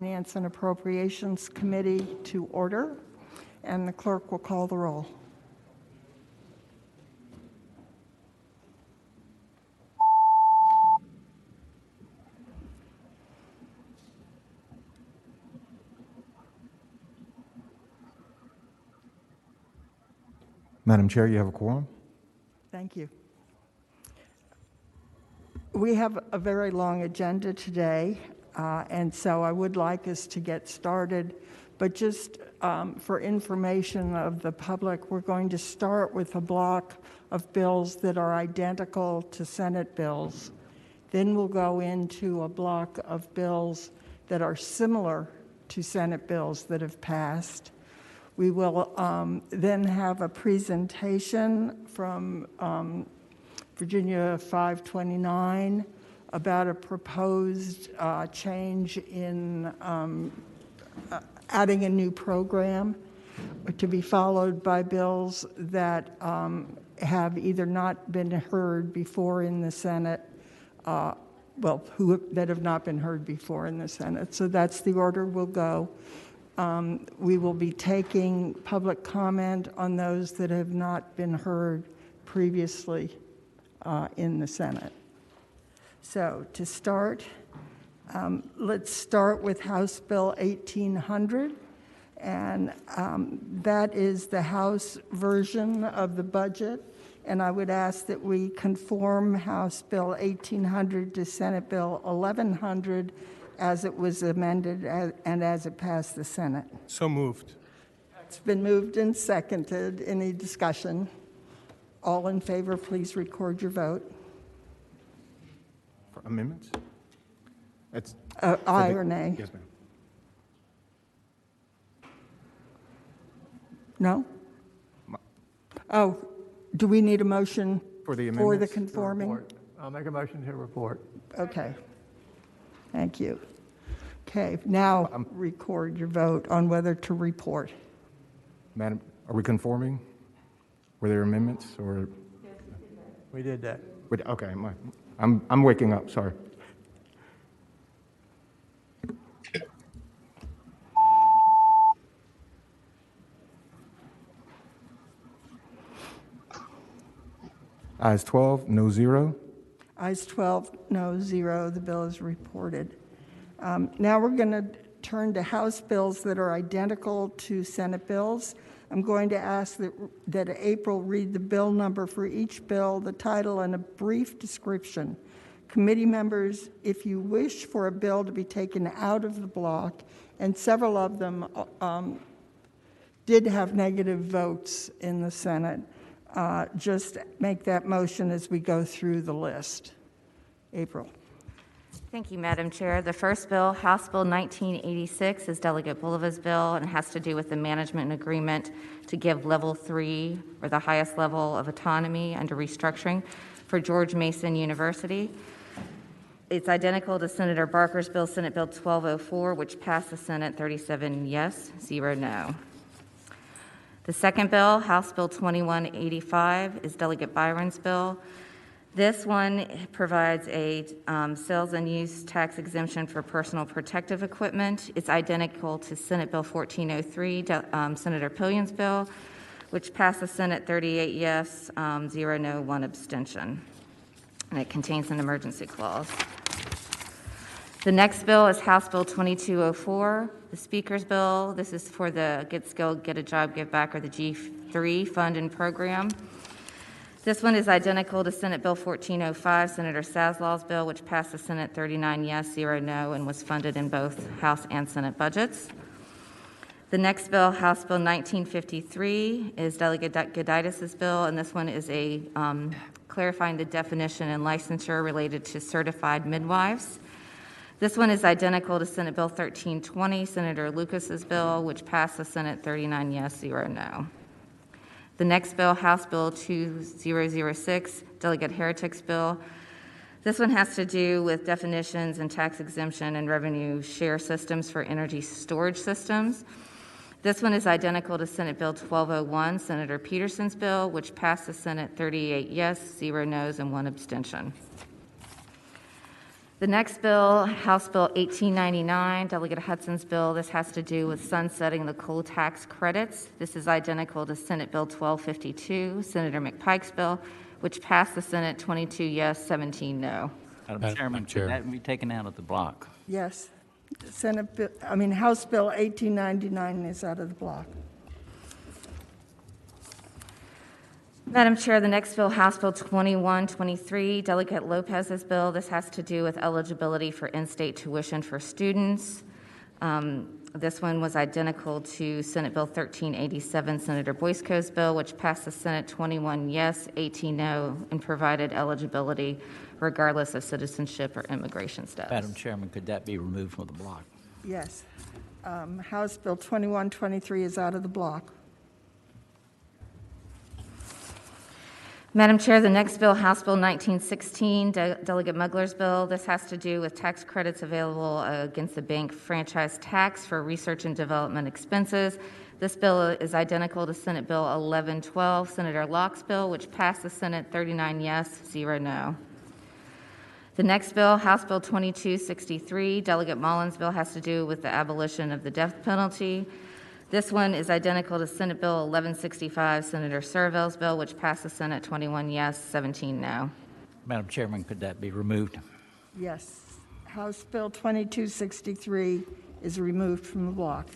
Finance and Appropriations Committee to order, and the clerk will call the roll. Madam Chair, you have a quorum. Thank you. We have a very long agenda today, and so I would like us to get started. But just for information of the public, we're going to start with a block of bills that are identical to Senate bills. Then we'll go into a block of bills that are similar to Senate bills that have passed. We will then have a presentation from Virginia 529 about a proposed change in adding a new program, to be followed by bills that have either not been heard before in the Senate, that have not been heard before in the Senate. So that's the order we'll go. We will be taking public comment on those that have not been heard previously in the Senate. So to start, let's start with House Bill 1800, and that is the House version of the budget, and I would ask that we conform House Bill 1800 to Senate Bill 1100 as it was amended and as it passed the Senate. So moved. It's been moved and seconded. Any discussion? All in favor, please record your vote. For amendments? That's Aye or nay? Yes, ma'am. No? Oh, do we need a motion For the for the amendments? conforming? Report. I'll make a motion to report. Okay. Thank you. Okay, now record your vote on whether to report. Madam, are we conforming? Were there amendments or? We did that. Okay, I'm waking up, sorry. Ayes 12, no 0. Ayes 12, no 0. The bill is reported. Now we're going to turn to House bills that are identical to Senate bills. I'm going to ask that April read the bill number for each bill, the title, and a brief description. Committee members, if you wish for a bill to be taken out of the block, and several of them did have negative votes in the Senate, just make that motion as we go through the list. April. Thank you, Madam Chair. The first bill, House Bill 1986, is Delegate Bulova's bill, and it has to do with the management agreement to give Level 3, or the highest level of autonomy under restructuring, for George Mason University. It's identical to Senator Barker's bill, Senate Bill 1204, which passed the Senate 37 yes, 0 no. The second bill, House Bill 2185, is Delegate Byron's bill. This one provides a sales and use tax exemption for personal protective equipment. It's identical to Senate Bill 1403, Senator Pillion's bill, which passed the Senate 38 yes, 0 no, 1 abstention. And it contains an emergency clause. The next bill is House Bill 2204, the Speaker's bill. This is for the Get Skilled, Get a Job, Give Back, or the G3 fund and program. This one is identical to Senate Bill 1405, Senator Saslaw's bill, which passed the Senate 39 yes, 0 no, and was funded in both House and Senate budgets. The next bill, House Bill 1953, is Delegate Goditis' bill, and this one is a clarifying the definition and licensure related to certified midwives. This one is identical to Senate Bill 1320, Senator Lucas's bill, which passed the Senate 39 yes, 0 no. The next bill, House Bill 2006, Delegate Heretic's bill. This one has to do with definitions and tax exemption and revenue share systems for energy storage systems. This one is identical to Senate Bill 1201, Senator Peterson's bill, which passed the Senate 38 yes, 0 no's, and 1 abstention. The next bill, House Bill 1899, Delegate Hudson's bill. This has to do with sunsetting the coal tax credits. This is identical to Senate Bill 1252, Senator McPike's bill, which passed the Senate 22 yes, 17 no. Madam Chairman, could that be taken out of the block? Yes. House Bill 1899 is out of the block. Madam Chair, the next bill, House Bill 2123, Delegate Lopez's bill. This has to do with eligibility for in-state tuition for students. This one was identical to Senate Bill 1387, Senator Boysko's bill, which passed the Senate 21 yes, 18 no, and provided eligibility regardless of citizenship or immigration status. Madam Chairman, could that be removed from the block? Yes. House Bill 2123 is out of the block. Madam Chair, the next bill, House Bill 1916, Delegate Mugler's bill. This has to do with tax credits available against the bank franchise tax for research and development expenses. This bill is identical to Senate Bill 1112, Senator Locke's bill, which passed the Senate 39 yes, 0 no. The next bill, House Bill 2263, Delegate Mullen's bill, has to do with the abolition of the death penalty. This one is identical to Senate Bill 1165, Senator Serville's bill, which passed the Senate 21 yes, 17 no. Madam Chairman, could that be removed? Yes. House Bill 2263 is removed from the block.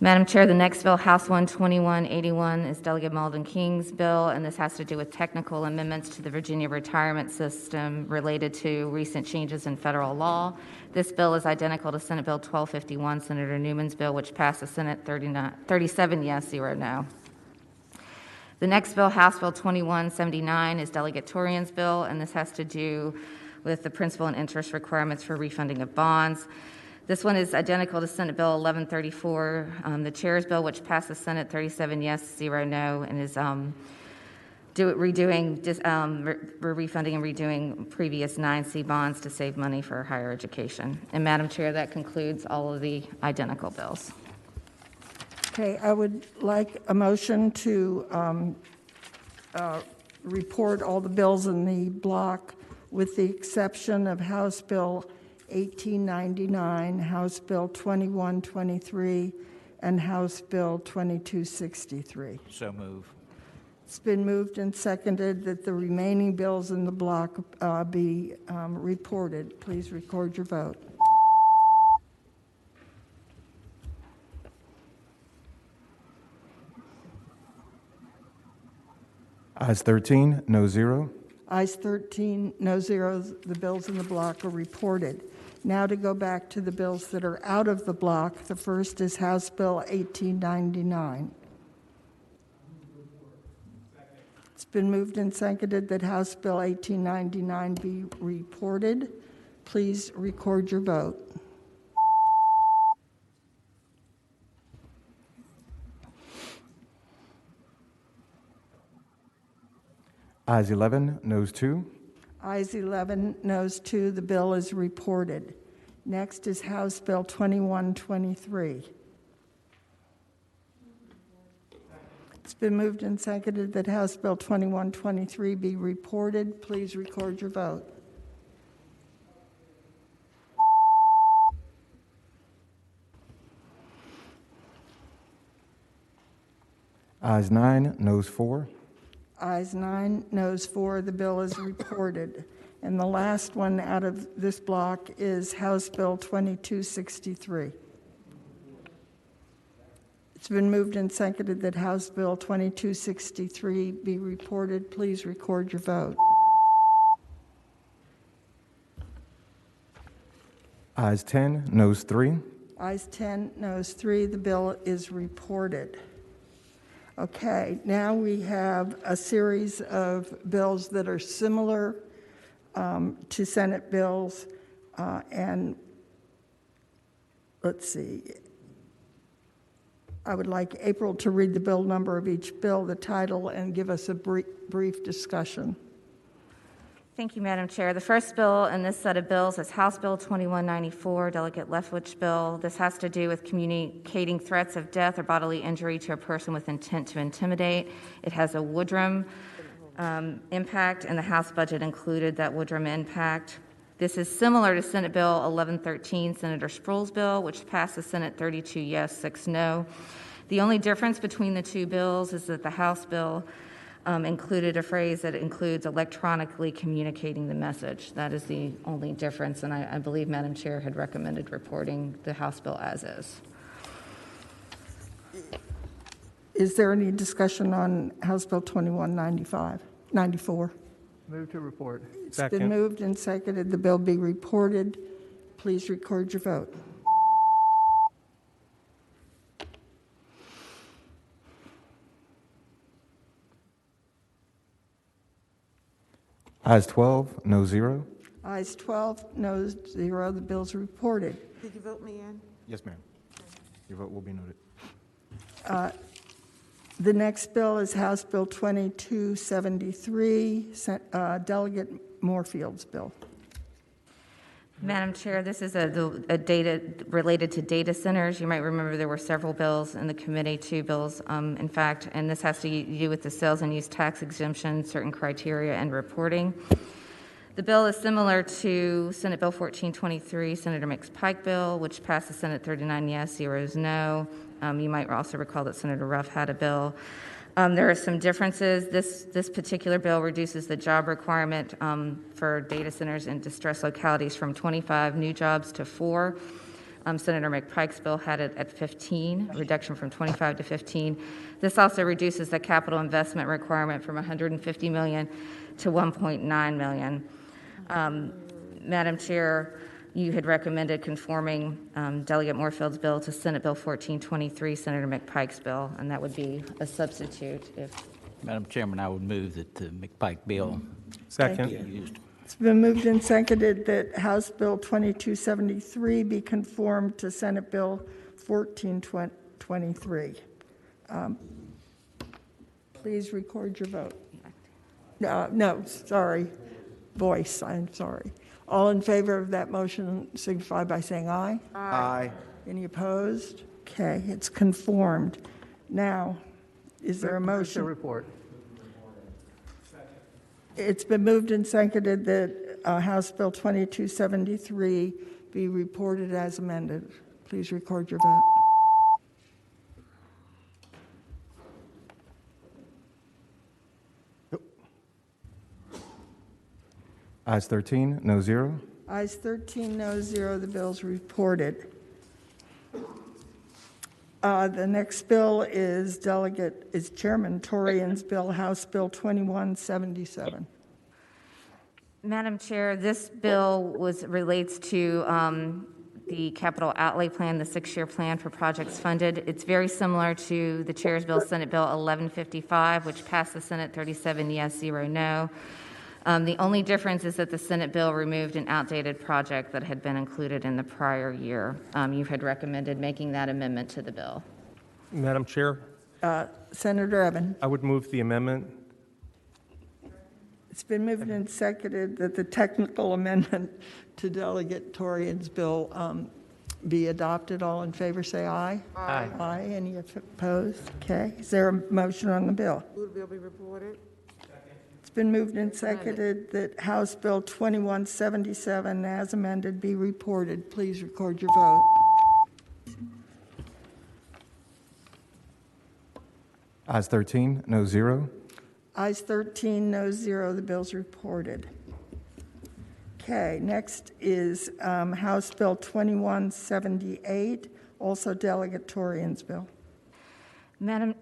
Madam Chair, the next bill, House 2181, is Delegate Malden King's bill, and this has to do with technical amendments to the Virginia retirement system related to recent changes in federal law. This bill is identical to Senate Bill 1251, Senator Newman's bill, which passed the Senate 37 yes, 0 no. The next bill, House Bill 2179, is Delegate Torian's bill, and this has to do with the principal and interest requirements for refunding of bonds. This one is identical to Senate Bill 1134, the chair's bill, which passed the Senate 37 yes, 0 no, and is refunding and redoing previous 9C bonds to save money for higher education. And Madam Chair, that concludes all of the identical bills. Okay, I would like a motion to report all the bills in the block with the exception of House Bill 1899, House Bill 2123, and House Bill 2263. So move. It's been moved and seconded that the remaining bills in the block be reported. Please record your vote. Ayes 13, no 0. Ayes 13, no zeros. The bills in the block are reported. Now to go back to the bills that are out of the block. The first is House Bill 1899. It's been moved and seconded that House Bill 1899 be reported. Please record your vote. Ayes 11, noes 2. Ayes 11, noes 2. The bill is reported. Next is House Bill 2123. It's been moved and seconded that House Bill 2123 be reported. Please record your vote. Ayes 9, noes 4. Ayes 9, noes 4. The bill is reported. And the last one out of this block is House Bill 2263. It's been moved and seconded that House Bill 2263 be reported. Please record your vote. Ayes 10, noes 3. Ayes 10, noes 3. The bill is reported. Okay, now we have a series of bills that are similar to Senate bills, and let's see. I would like April to read the bill number of each bill, the title, and give us a brief discussion. Thank you, Madam Chair. The first bill in this set of bills is House Bill 2194, Delegate Leftwich's bill. This has to do with communicating threats of death or bodily injury to a person with intent to intimidate. It has a Woodrum impact, and the House budget included that Woodrum impact. This is similar to Senate Bill 1113, Senator Sproul's bill, which passed the Senate 32 yes, 6 no. The only difference between the two bills is that the House bill included a phrase that includes electronically communicating the message. That is the only difference, and I believe Madam Chair had recommended reporting the House bill as is. Is there any discussion on House Bill 94? Move to report. It's been moved and seconded the bill be reported. Please record your vote. Ayes 12, no 0. Ayes 12, noes 0. The bill's reported. Did you vote me in? Yes, ma'am. Your vote will be noted. The next bill is House Bill 2273, Delegate Moorfield's bill. Madam Chair, this is a data related to data centers. You might remember there were several bills in the committee, 2 bills, in fact, and this has to do with the sales and use tax exemption, certain criteria, and reporting. The bill is similar to Senate Bill 1423, Senator McPike bill, which passed the Senate 39 yes, 0 no. You might also recall that Senator Ruff had a bill. There are some differences. This particular bill reduces the job requirement for data centers in distressed localities from 25 new jobs to 4. Senator McPike's bill had it at 15, a reduction from 25 to 15. This also reduces the capital investment requirement from $150 million to $1.9 million. Madam Chair, you had recommended conforming Delegate Moorfield's bill to Senate Bill 1423, Senator McPike's bill, and that would be a substitute if. Madam Chairman, I would move that the McPike bill Second. be used. It's been moved and seconded that House Bill 2273 be conformed to Senate Bill 1423. Please record your vote. No, sorry. Voice, I'm sorry. All in favor of that motion signify by saying aye. Aye. Any opposed? Okay, it's conformed. Now, is there a Move to motion? report. It's been moved and seconded that House Bill 2273 be reported as amended. Please record your vote. Ayes 13, no 0. Ayes 13, no 0. The bill's reported. The next bill is Chairman Torian's bill, House Bill 2177. Madam Chair, this bill relates to the capital outlay plan, the 6-year plan for projects funded. It's very similar to the Chair's bill, Senate Bill 1155, which passed the Senate 37 yes, 0 no. The only difference is that the Senate bill removed an outdated project that had been included in the prior year. You had recommended making that amendment to the bill. Madam Chair, Senator Evan. I would move the amendment. It's been moved and seconded that the technical amendment to Delegate Torian's bill be adopted. All in favor say aye. Aye. Aye. Any opposed? Okay. Is there a motion on the bill? Will the bill be reported? It's been moved and seconded that House Bill 2177 as amended be reported. Please record your vote. Ayes 13, no 0. Ayes 13, no 0. The bill's reported. Okay, next is House Bill 2178, also Delegate Torian's bill. Madam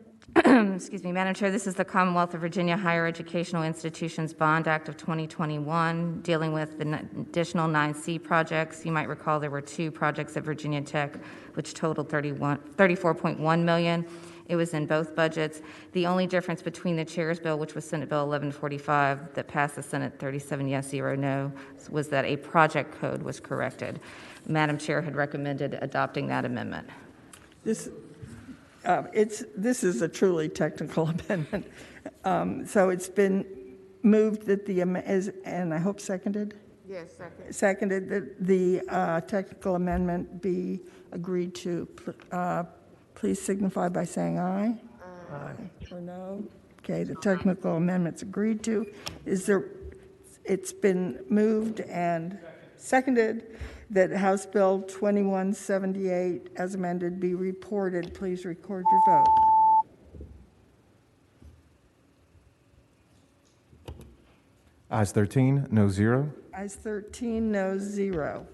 Chair, this is the Commonwealth of Virginia Higher Educational Institutions Bond Act of 2021, dealing with the additional 9C projects. You might recall there were 2 projects at Virginia Tech, which totaled $34.1 million. It was in both budgets. The only difference between the Chair's bill, which was Senate Bill 1145, that passed the Senate 37 yes, 0 no, was that a project code was corrected. Madam Chair had recommended adopting that amendment. This is a truly technical amendment. So it's been moved that and I hope seconded? Yes, second. Seconded that the technical amendment be agreed to. Please signify by saying aye. Aye. Or no? Okay, the technical amendment's agreed to. It's been moved and seconded that House Bill 2178 as amended be reported. Please record your vote. Ayes 13, no zero. Ayes 13, no 0.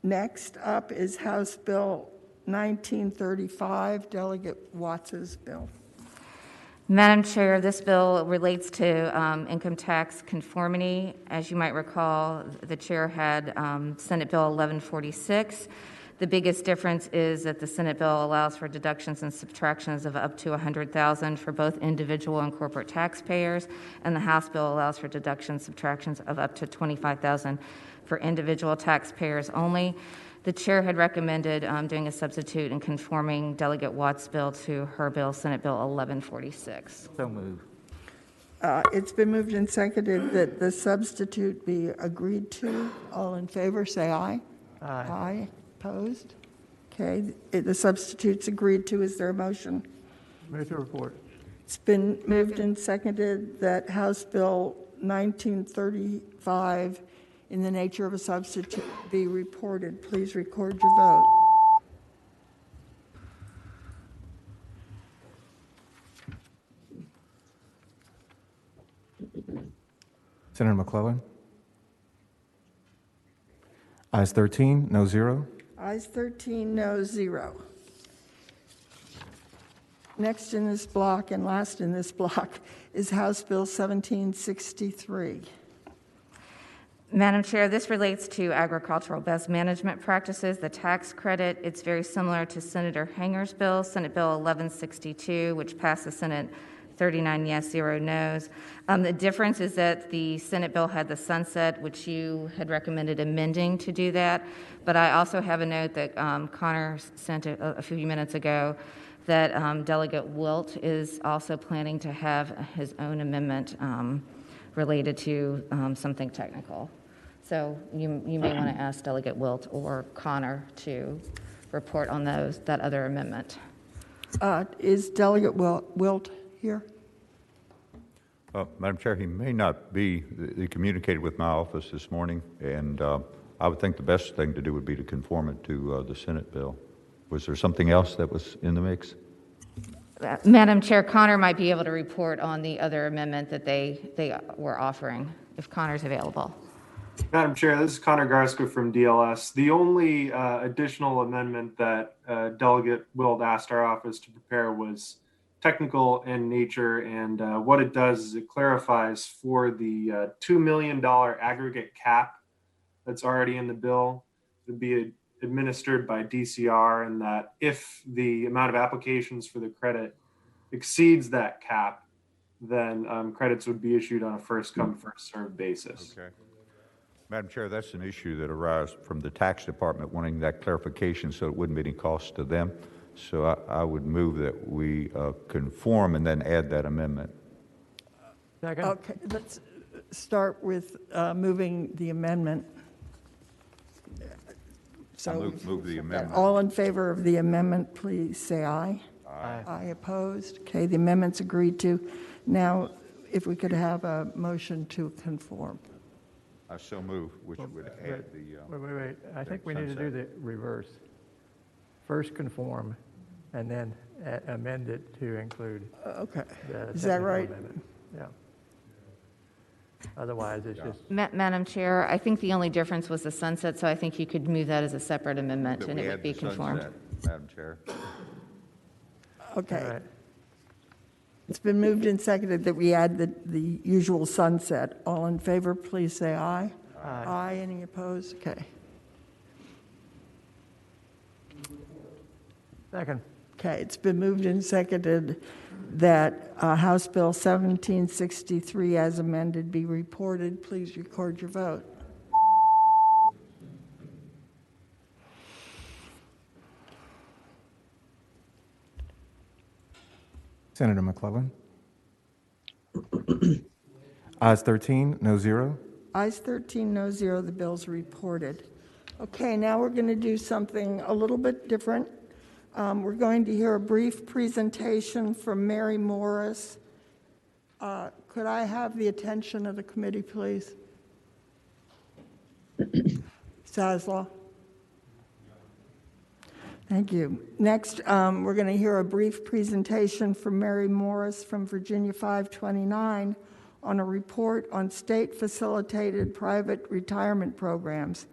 Next up is House Bill 1935, Delegate Watts's bill. Madam Chair, this bill relates to income tax conformity. As you might recall, the chair had Senate Bill 1146. The biggest difference is that the Senate bill allows for deductions and subtractions of up to $100,000 for both individual and corporate taxpayers, and the House bill allows for deductions, subtractions of up to $25,000 for individual taxpayers only. The chair had recommended doing a substitute and conforming Delegate Watts' bill to her bill, Senate Bill 1146. So moved. It's been moved and seconded that the substitute be agreed to. All in favor, say aye. Aye. Aye. Opposed? Okay, the substitute's agreed to. Is there a motion? Move to report. It's been moved and seconded that House Bill 1935, in the nature of a substitute, be reported. Please record your vote. Senator McClellan. Ayes 13, no zero. Ayes 13, no 0. Next in this block and last in this block is House Bill 1763. Madam Chair, this relates to agricultural best management practices, the tax credit. It's very similar to Senator Hanger's bill, Senate Bill 1162, which passed the Senate 39 yes, 0 no's. The difference is that the Senate bill had the sunset, which you had recommended amending to do that. But I also have a note that Connor sent a few minutes ago that Delegate Wilt is also planning to have his own amendment related to something technical. So you may want to ask Delegate Wilt or Connor to report on that other amendment. Is Delegate Wilt here? Madam Chair, he may not be. He communicated with my office this morning, and I would think the best thing to do would be to conform it to the Senate bill. Was there something else that was in the mix? Madam Chair, Connor might be able to report on the other amendment that they were offering, if Connor's available. Madam Chair, this is Connor Garska from DLS. The only additional amendment that Delegate Wilt asked our office to prepare was technical in nature, and what it does is it clarifies for the $2 million aggregate cap that's already in the bill to be administered by DCR, and that if the amount of applications for the credit exceeds that cap, then credits would be issued on a first-come, first-served basis. Okay. Madam Chair, that's an issue that arose from the tax department wanting that clarification so it wouldn't be any cost to them. So I would move that we conform and then add that amendment. Second. Okay, let's start with moving the amendment. So, Move the amendment. all in favor of the amendment, please say aye. Aye. Aye opposed. Okay, the amendment's agreed to. Now, if we could have a motion to conform. I so move, which would add the... Wait. I think we need to do the reverse. First conform, and then amend it to include Okay, the is that technical right? amendment. Yeah. Otherwise, it's just, Madam Chair, I think the only difference was the sunset, so I think you could move that as a separate amendment, that and we it add would be the conformed. sunset, Madam Chair. Okay. all right. It's been moved and seconded that we add the usual sunset. All in favor, please say aye. Aye. Aye, any opposed? Okay. Second. Okay, it's been moved and seconded that House Bill 1763 as amended be reported. Please record your vote. Senator McClellan. Ayes 13, no zero. Ayes 13, no 0, the bill's reported. Okay, now we're going to do something a little bit different. We're going to hear a brief presentation from Mary Morris Could I have the attention of the committee, please? Zaslaw. Thank you. Next, we're going to hear a brief presentation from Mary Morris from Virginia 529 on a report on state-facilitated private retirement programs.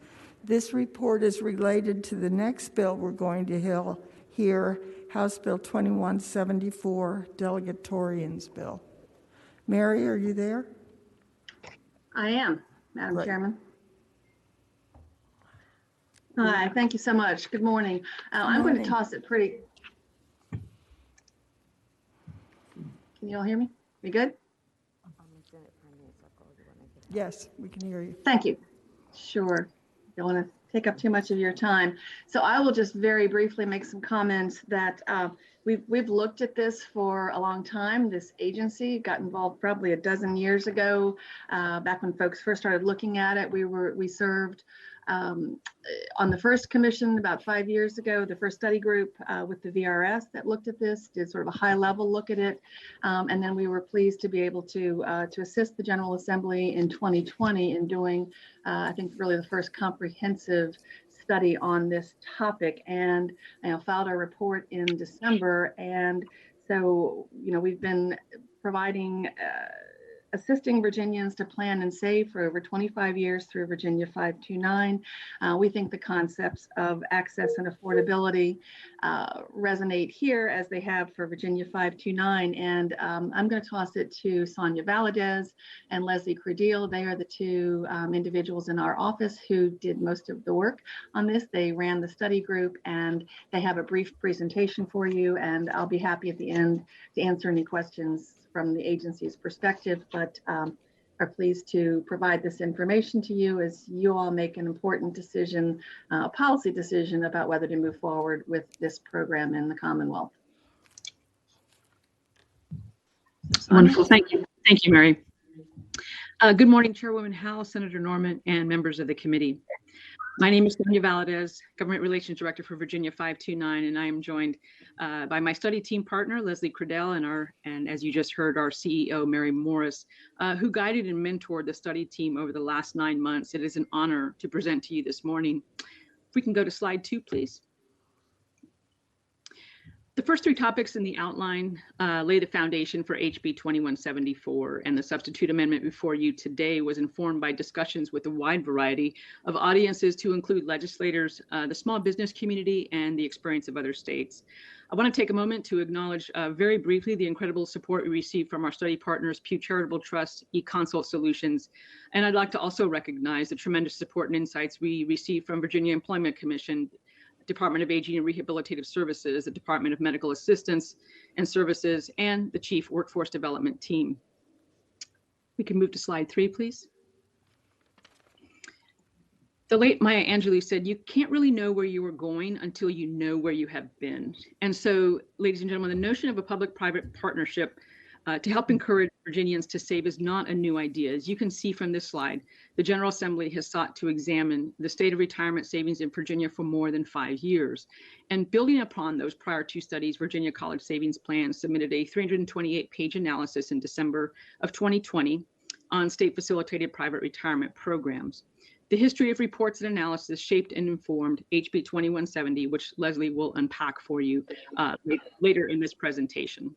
This report is related to the next bill we're going to hear, House Bill 2174, Delegate Torian's bill. Mary, are you there? I am, Madam Great. Chairman. Hi, thank you so much. Good morning. I'm going to toss it pretty. Can you all hear me? We good? Yes, we can hear you. Thank you. Sure. Don't want to take up too much of your time. So I will just very briefly make some comments that we've looked at this for a long time. This agency got involved probably a dozen years ago. Back when folks first started looking at it, we served on the first commission about 5 years ago, the first study group with the VRS that looked at this, did sort of a high level look at it. And then we were pleased to be able to assist the General Assembly in 2020 in doing, I think, really the first comprehensive study on this topic, and filed our report in December. And so, we've been providing assisting Virginians to plan and save for over 25 years through Virginia 529. We think the concepts of access and affordability resonate here as they have for Virginia 529. And I'm going to toss it to Sonia Valadez and Leslie Crediel. They are the two individuals in our office who did most of the work on this. They ran the study group, and they have a brief presentation for you. And I'll be happy at the end to answer any questions from the agency's perspective, but are pleased to provide this information to you as you all make an important decision, a policy decision about whether to move forward with this program in the Commonwealth. Wonderful. Thank you. Thank you, Mary. Good morning, Chairwoman Howe, Senator Norman, and members of the committee. My name is Sonia Valadez, Government Relations Director for Virginia 529, and I am joined by my study team partner, Leslie Crediel, and as you just heard, our CEO, Mary Morris, who guided and mentored the study team over the last 9 months. It is an honor to present to you this morning. If we can go to slide 2, please. The first 3 topics in the outline lay the foundation for HB 2174, and the substitute amendment before you today was informed by discussions with a wide variety of audiences to include legislators, the small business community, and the experience of other states. I want to take a moment to acknowledge very briefly the incredible support we received from our study partners, Pew Charitable Trust, eConsult Solutions, and I'd like to also recognize the tremendous support and insights we received from Virginia Employment Commission, Department of Aging and Rehabilitative Services, the Department of Medical Assistance and Services, and the Chief Workforce Development Team. We can move to slide 3, please. The late Maya Angelou said, "You can't really know where you are going until you know where you have been." And so, ladies and gentlemen, the notion of a public-private partnership to help encourage Virginians to save is not a new idea. As you can see from this slide, the General Assembly has sought to examine the state of retirement savings in Virginia for more than 5 years. And building upon those prior 2 studies, Virginia College Savings Plan submitted a 328-page analysis in December of 2020 on state-facilitated private retirement programs. The history of reports and analysis shaped and informed HB 2170, which Leslie will unpack for you later in this presentation.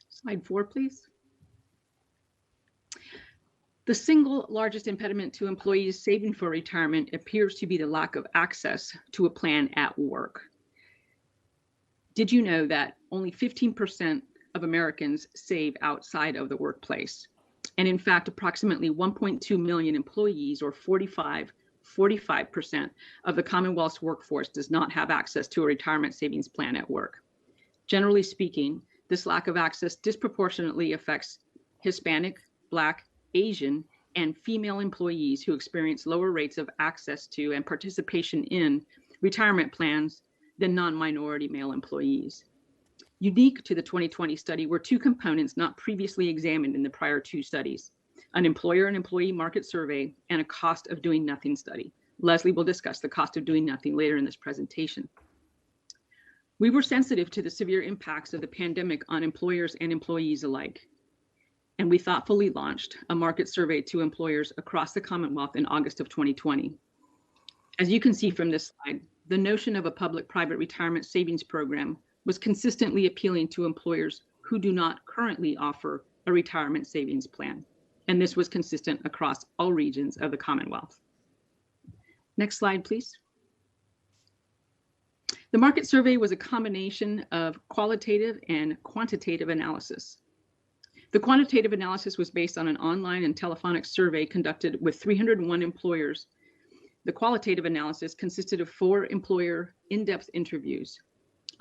Slide 4, please. The single largest impediment to employees saving for retirement appears to be the lack of access to a plan at work. Did you know that only 15% of Americans save outside of the workplace? And in fact, approximately 1.2 million employees, or 45% of the Commonwealth's workforce, does not have access to a retirement savings plan at work. Generally speaking, this lack of access disproportionately affects Hispanic, Black, Asian, and female employees who experience lower rates of access to and participation in retirement plans than non-minority male employees. Unique to the 2020 study were 2 components not previously examined in the prior 2 studies: an employer and employee market survey and a cost of doing nothing study. Leslie will discuss the cost of doing nothing later in this presentation. We were sensitive to the severe impacts of the pandemic on employers and employees alike. and we thoughtfully launched a market survey to employers across the Commonwealth in August of 2020. As you can see from this slide, the notion of a public-private retirement savings program was consistently appealing to employers who do not currently offer a retirement savings plan, and this was consistent across all regions of the Commonwealth. Next slide, please. The market survey was a combination of qualitative and quantitative analysis. The quantitative analysis was based on an online and telephonic survey conducted with 301 employers. The qualitative analysis consisted of 4 employer in-depth interviews.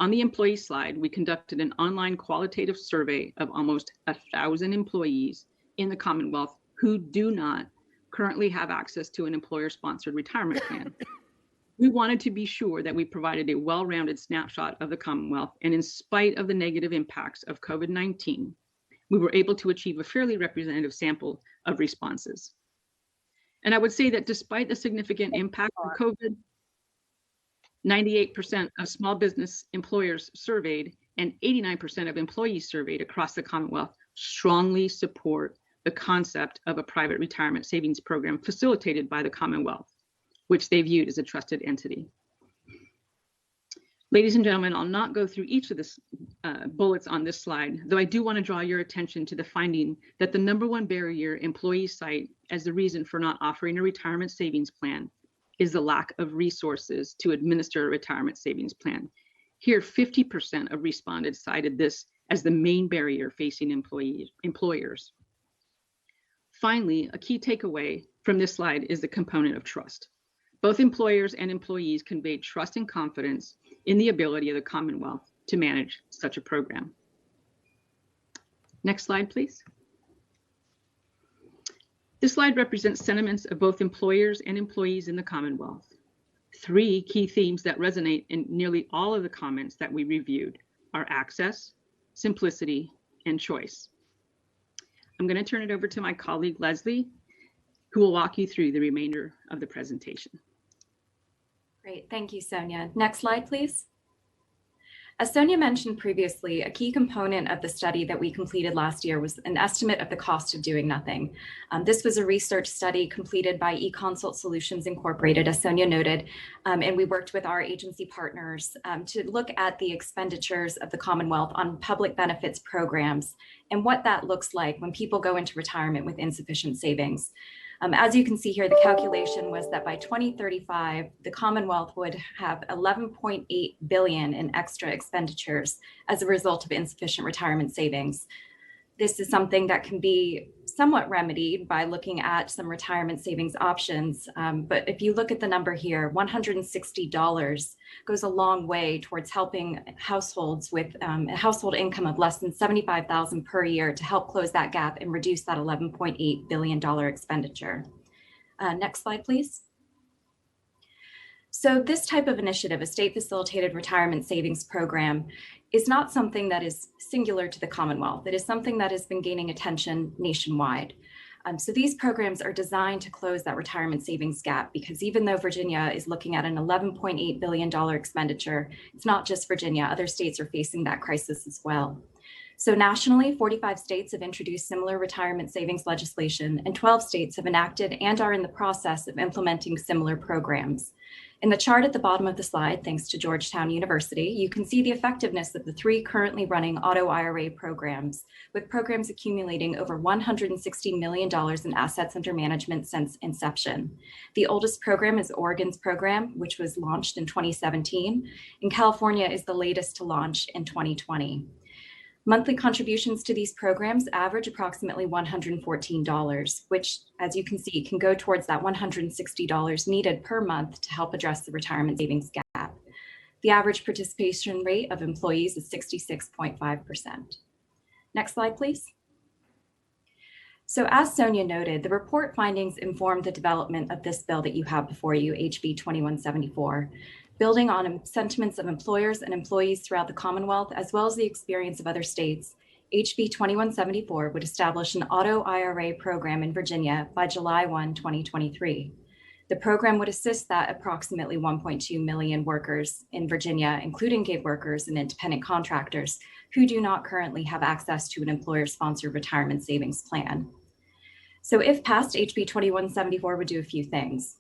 On the employee slide, we conducted an online qualitative survey of almost 1,000 employees in the Commonwealth who do not currently have access to an employer-sponsored retirement plan. We wanted to be sure that we provided a well-rounded snapshot of the Commonwealth, and in spite of the negative impacts of COVID-19, we were able to achieve a fairly representative sample of responses. And I would say that despite the significant impact of COVID, 98% of small business employers surveyed and 89% of employees surveyed across the Commonwealth strongly support the concept of a private retirement savings program facilitated by the Commonwealth, which they viewed as a trusted entity. Ladies and gentlemen, I'll not go through each of the bullets on this slide, though I do want to draw your attention to the finding that the #1 barrier employees cite as the reason for not offering a retirement savings plan is the lack of resources to administer a retirement savings plan. Here, 50% of respondents cited this as the main barrier facing employers. Finally, a key takeaway from this slide is the component of trust. Both employers and employees conveyed trust and confidence in the ability of the Commonwealth to manage such a program. Next slide, please. This slide represents sentiments of both employers and employees in the Commonwealth. 3 key themes that resonate in nearly all of the comments that we reviewed are access, simplicity, and choice. I'm going to turn it over to my colleague, Leslie, who will walk you through the remainder of the presentation. Great, thank you, Sonia. Next slide, please. As Sonia mentioned previously, a key component of the study that we completed last year was an estimate of the cost of doing nothing. This was a research study completed by eConsult Solutions Incorporated, as Sonia noted, and we worked with our agency partners to look at the expenditures of the Commonwealth on public benefits programs and what that looks like when people go into retirement with insufficient savings. As you can see here, the calculation was that by 2035, the Commonwealth would have $11.8 billion in extra expenditures as a result of insufficient retirement savings. This is something that can be somewhat remedied by looking at some retirement savings options. But if you look at the number here, $160 goes a long way towards helping households with a household income of less than $75,000 per year to help close that gap and reduce that $11.8 billion expenditure. Next slide, please. So this type of initiative, a state-facilitated retirement savings program, is not something that is singular to the Commonwealth. It is something that has been gaining attention nationwide. So these programs are designed to close that retirement savings gap, because even though Virginia is looking at an $11.8 billion expenditure, it's not just Virginia. Other states are facing that crisis as well. So nationally, 45 states have introduced similar retirement savings legislation, and 12 states have enacted and are in the process of implementing similar programs. In the chart at the bottom of the slide, thanks to Georgetown University, you can see the effectiveness of the 3 currently running auto IRA programs, with programs accumulating over $160 million in assets under management since inception. The oldest program is Oregon's program, which was launched in 2017, and California is the latest to launch in 2020. Monthly contributions to these programs average approximately $114, which, as you can see, can go towards that $160 needed per month to help address the retirement savings gap. The average participation rate of employees is 66.5%. Next slide, please. So as Sonia noted, the report findings informed the development of this bill that you have before you, HB 2174. Building on sentiments of employers and employees throughout the Commonwealth, as well as the experience of other states, HB 2174 would establish an auto IRA program in Virginia by July 1, 2023. The The program would assist that approximately 1.2 million workers in Virginia, including gig workers and independent contractors, who do not currently have access to an employer-sponsored retirement savings plan. So if passed, HB 2174 would do a few things.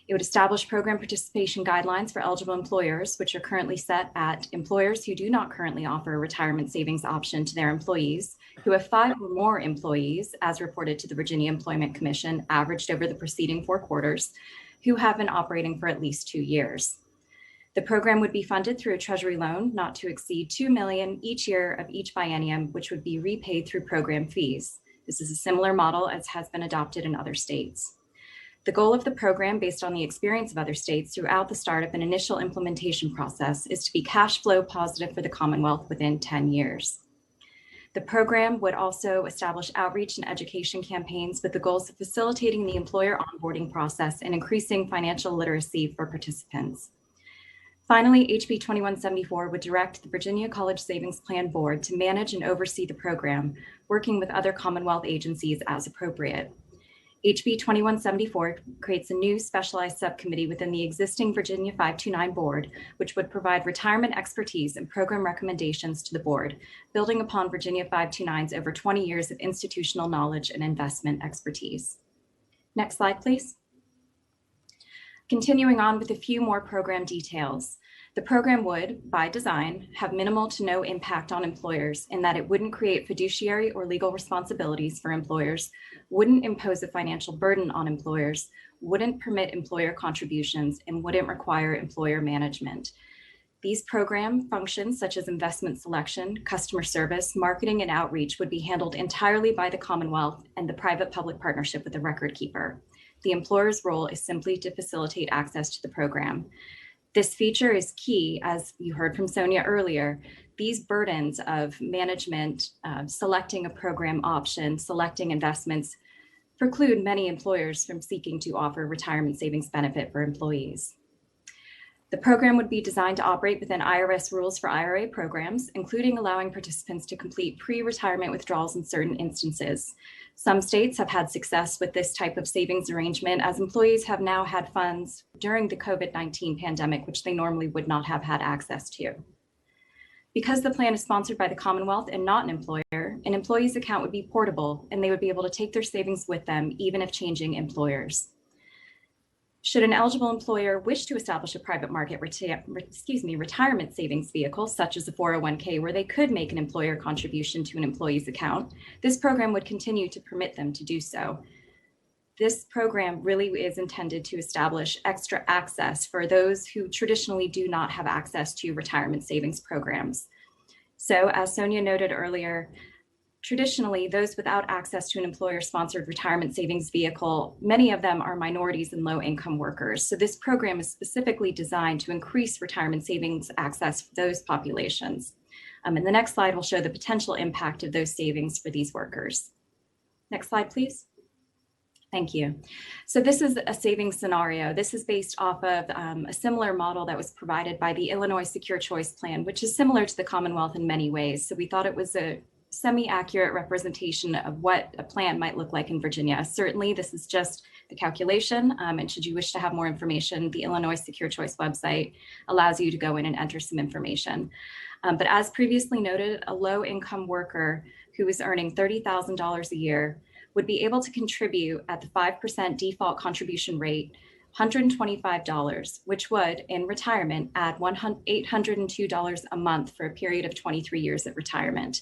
It would establish program participation guidelines for eligible employers, which are currently set at employers who do not currently offer a retirement savings option to their employees, who have 5 or more employees, as reported to the Virginia Employment Commission, averaged over the preceding 4 quarters, who have been operating for at least 2 years. The program would be funded through a Treasury loan not to exceed $2 million each year of each biennium, which would be repaid through program fees. This is a similar model as has been adopted in other states. The goal of the program, based on the experience of other states throughout the startup and initial implementation process, is to be cash flow positive for the Commonwealth within 10 years. The program would also establish outreach and education campaigns with the goals of facilitating the employer onboarding process and increasing financial literacy for participants. Finally, HB 2174 would direct the Virginia College Savings Plan Board to manage and oversee the program, working with other Commonwealth agencies as appropriate. HB 2174 creates a new specialized subcommittee within the existing Virginia 529 board, which would provide retirement expertise and program recommendations to the board, building upon Virginia 529's over 20 years of institutional knowledge and investment expertise. Next slide, please. Continuing on with a few more program details. The program would, by design, have minimal to no impact on employers in that it wouldn't create fiduciary or legal responsibilities for employers, wouldn't impose a financial burden on employers, wouldn't permit employer contributions, and wouldn't require employer management. These program functions, such as investment selection, customer service, marketing, and outreach, would be handled entirely by the Commonwealth and the private-public partnership with the record keeper. The employer's role is simply to facilitate access to the program. This feature is key, as you heard from Sonia earlier. These burdens of management, selecting a program option, selecting investments, preclude many employers from seeking to offer retirement savings benefit for employees. The program would be designed to operate within IRS rules for IRA programs, including allowing participants to complete pre-retirement withdrawals in certain instances. Some states have had success with this type of savings arrangement, as employees have now had funds during the COVID-19 pandemic, which they normally would not have had access to. Because the plan is sponsored by the Commonwealth and not an employer, an employee's account would be portable, and they would be able to take their savings with them, even if changing employers. Should an eligible employer wish to establish a private market retirement savings vehicle, such as a 401k, where they could make an employer contribution to an employee's account, this program would continue to permit them to do so. This program really is intended to establish extra access for those who traditionally do not have access to retirement savings programs. So, as Sonia noted earlier, traditionally, those without access to an employer-sponsored retirement savings vehicle, many of them are minorities and low-income workers. So this program is specifically designed to increase retirement savings access for those populations. And the next slide will show the potential impact of those savings for these workers. Next slide, please. Thank you. So this is a savings scenario. This is based off of a similar model that was provided by the Illinois Secure Choice Plan, which is similar to the Commonwealth in many ways. So we thought it was a semi-accurate representation of what a plan might look like in Virginia. Certainly, this is just the calculation, and should you wish to have more information, the Illinois Secure Choice website allows you to go in and enter some information. But as previously noted, a low-income worker who is earning $30,000 a year would be able to contribute at the 5% default contribution rate $125, which would, in retirement, add $802 a month for a period of 23 years at retirement.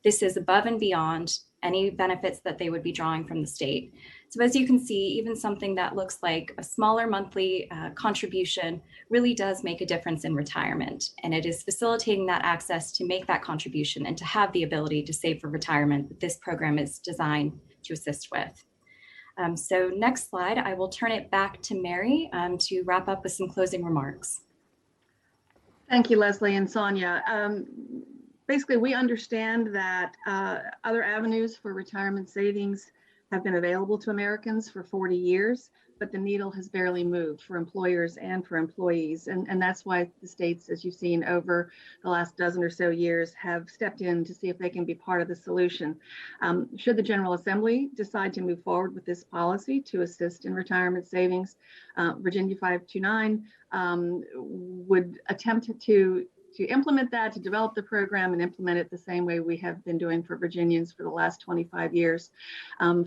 This is above and beyond any benefits that they would be drawing from the state. So as you can see, even something that looks like a smaller monthly contribution really does make a difference in retirement. And it is facilitating that access to make that contribution and to have the ability to save for retirement that this program is designed to assist with. So next slide, I will turn it back to Mary to wrap up with some closing remarks. Thank you, Leslie and Sonia. Basically, we understand that other avenues for retirement savings have been available to Americans for 40 years, but the needle has barely moved for employers and for employees. And that's why the states, as you've seen over the last dozen or so years, have stepped in to see if they can be part of the solution. Should the General Assembly decide to move forward with this policy to assist in retirement savings, Virginia 529 would attempt to implement that, to develop the program and implement it the same way we have been doing for Virginians for the last 25 years,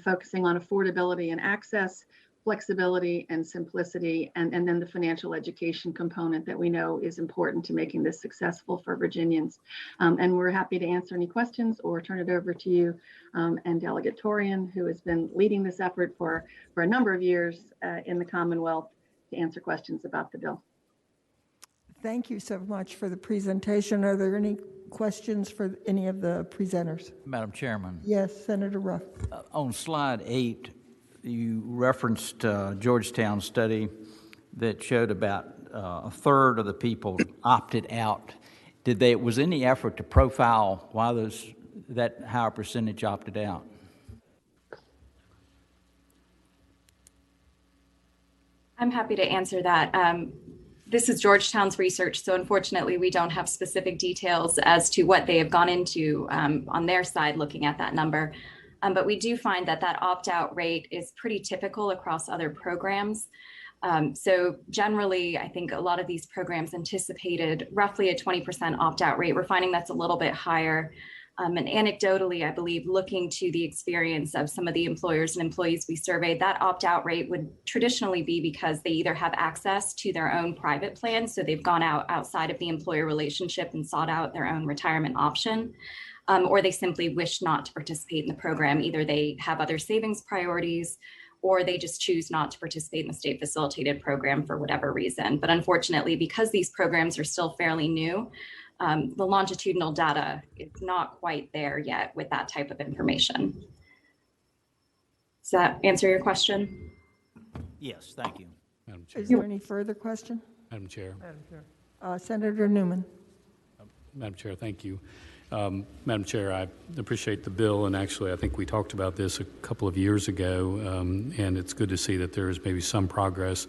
focusing on affordability and access, flexibility and simplicity, and then the financial education component that we know is important to making this successful for Virginians. And we're happy to answer any questions or turn it over to you and Delegate Torian, who has been leading this effort for a number of years in the Commonwealth, to answer questions about the bill. Thank you so much for the presentation. Are there any questions for any of the presenters? Madam Chairman, Yes, Senator Ruff. on slide 8, you referenced a Georgetown study that showed about a third of the people opted out. Was any effort to profile why that higher percentage opted out? I'm happy to answer that. This is Georgetown's research, so unfortunately we don't have specific details as to what they have gone into on their side looking at that number. But we do find that opt-out rate is pretty typical across other programs. So generally, I think a lot of these programs anticipated roughly a 20% opt-out rate. We're finding that's a little bit higher. And anecdotally, I believe, looking to the experience of some of the employers and employees we surveyed, that opt-out rate would traditionally be because they either have access to their own private plan, so they've gone outside of the employer relationship and sought out their own retirement option, or they simply wish not to participate in the program. Either they have other savings priorities, or they just choose not to participate in the state facilitated program for whatever reason. But unfortunately, because these programs are still fairly new, the longitudinal data is not quite there yet with that type of information. Does that answer your question? Yes, thank you. Madam Chair. Is there any further question? Madam Chair. Senator Newman. Madam Chair, thank you. Madam Chair, I appreciate the bill, and actually I think we talked about this a couple of years ago, and it's good to see that there is maybe some progress.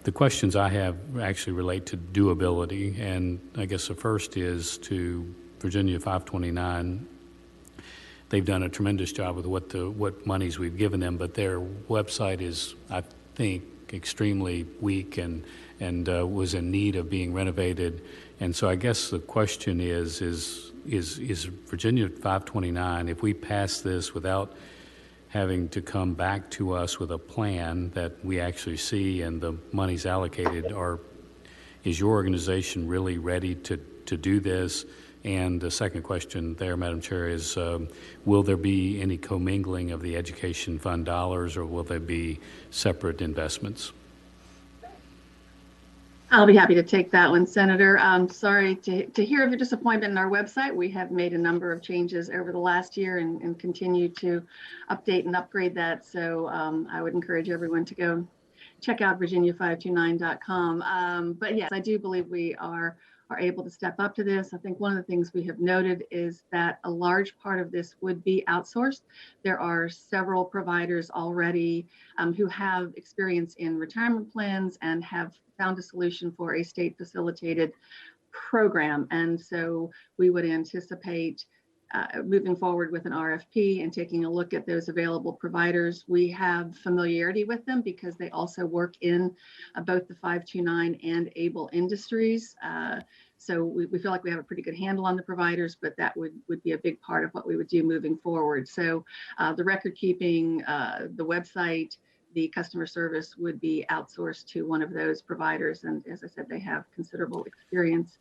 The questions I have actually relate to doability, and I guess the first is to Virginia 529. They've done a tremendous job with what monies we've given them, but their website is, I think, extremely weak and was in need of being renovated. And so I guess the question is Virginia 529, if we pass this without having to come back to us with a plan that we actually see and the money's allocated, is your organization really ready to do this? And the second question there, Madam Chair, is will there be any commingling of the education fund dollars, or will there be separate investments? I'll be happy to take that one, Senator. I'm sorry to hear of your disappointment in our website. We have made a number of changes over the last year and continue to update and upgrade that. So I would encourage everyone to go check out virginia529.com. But yes, I do believe we are able to step up to this. I think one of the things we have noted is that a large part of this would be outsourced. There are several providers already who have experience in retirement plans and have found a solution for a state facilitated program. And so we would anticipate moving forward with an RFP and taking a look at those available providers. We have familiarity with them because they also work in both the 529 and ABLE industries. So we feel like we have a pretty good handle on the providers, but that would be a big part of what we would do moving forward. So the record keeping, the website, the customer service would be outsourced to one of those providers. And as I said, they have considerable experience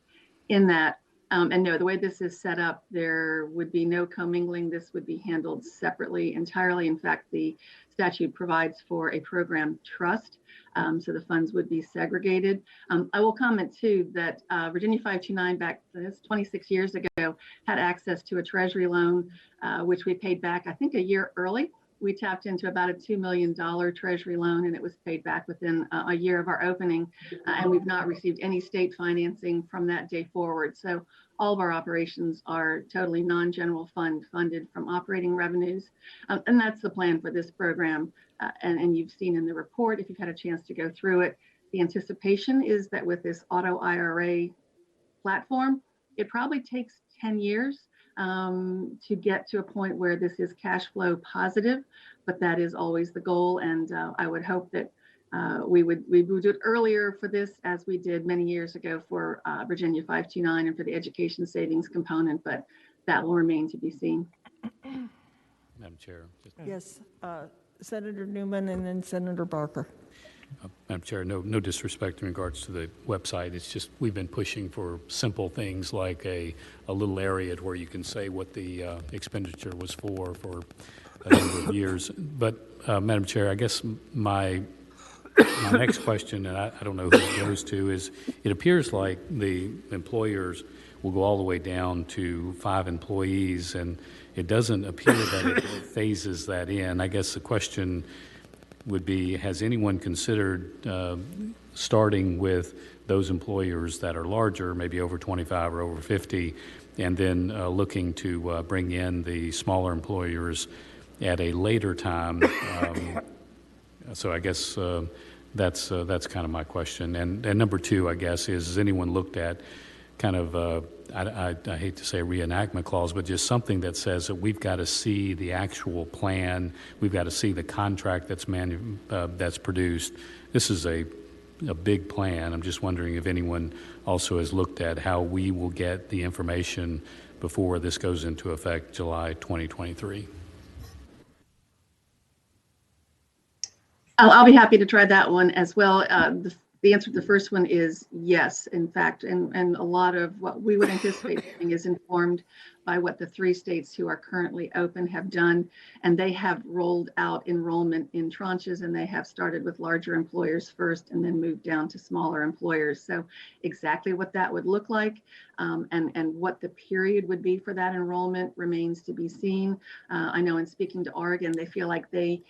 in that. And no, the way this is set up, there would be no commingling. This would be handled separately entirely. In fact, the statute provides for a program trust, so the funds would be segregated. I will comment too that Virginia 529 back 26 years ago had access to a treasury loan, which we paid back, I think, a year early. we tapped into about a $2 million Treasury loan, and it was paid back within a year of our opening. And we've not received any state financing from that day forward. So all of our operations are totally non-general fund funded from operating revenues. And that's the plan for this program. And you've seen in the report, if you've had a chance to go through it, the anticipation is that with this auto IRA platform, it probably takes 10 years to get to a point where this is cash flow positive, but that is always the goal. And I would hope that we would do it earlier for this, as we did many years ago for Virginia 529 and for the education savings component, but that will remain to be seen. Madam Chair. Yes, Senator Newman and then Senator Barker. Madam Chair, no disrespect in regards to the website. It's just we've been pushing for simple things like a little area where you can say what the expenditure was for a number of years. But Madam Chair, I guess my next question, and I don't know who it goes to, is it appears like the employers will go all the way down to 5 employees, and it doesn't appear that it phases that in. I guess the question would be, has anyone considered starting with those employers that are larger, maybe over 25 or over 50, and then looking to bring in the smaller employers at a later time? So I guess that's kind of my question. And number 2, I guess, is has anyone looked at kind of, I hate to say a reenactment clause, but just something that says that we've got to see the actual plan, we've got to see the contract that's produced. This is a big plan. I'm just wondering if anyone also has looked at how we will get the information before this goes into effect July 2023. I'll be happy to try that one as well. The answer to the first one is yes, in fact, and a lot of what we would anticipate is informed by what the 3 states who are currently open have done. And they have rolled out enrollment in tranches, and they have started with larger employers first and then moved down to smaller employers. So exactly what that would look like and what the period would be for that enrollment remains to be seen. I know in speaking to Oregon, they feel like they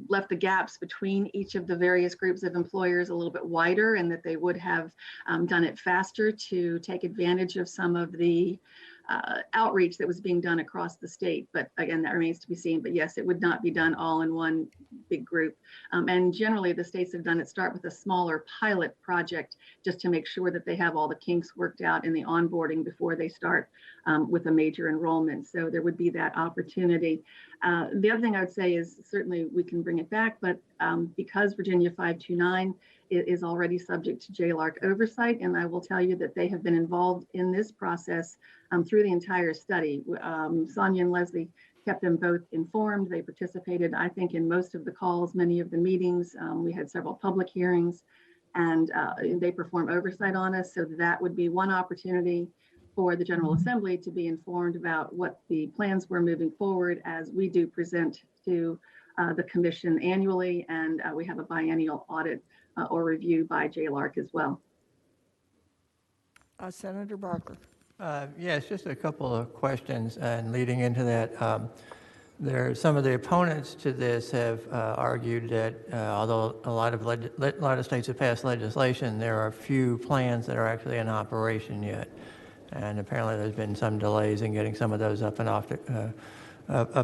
left the gaps between each of the various groups of employers a little bit wider, and that they would have done it faster to take advantage of some of the outreach that was being done across the state. But again, that remains to be seen. But yes, it would not be done all in one big group. And generally, the states have done it start with a smaller pilot project just to make sure that they have all the kinks worked out in the onboarding before they start with a major enrollment. So there would be that opportunity. The other thing I would say is certainly we can bring it back, but because Virginia 529 is already subject to JLARC oversight, and I will tell you that they have been involved in this process through the entire study. Sonia and Leslie kept them both informed. They participated, I think, in most of the calls, many of the meetings. We had several public hearings, and they perform oversight on us. So that would be one opportunity for the General Assembly to be informed about what the plans were moving forward, as we do present to the Commission annually, and we have a biennial audit or review by JLARC as well. Senator Barker. Yes, just a couple of questions, and leading into that, some of the opponents to this have argued that although a lot of states have passed legislation, there are few plans that are actually in operation yet, and apparently there's been some delays in getting some of those up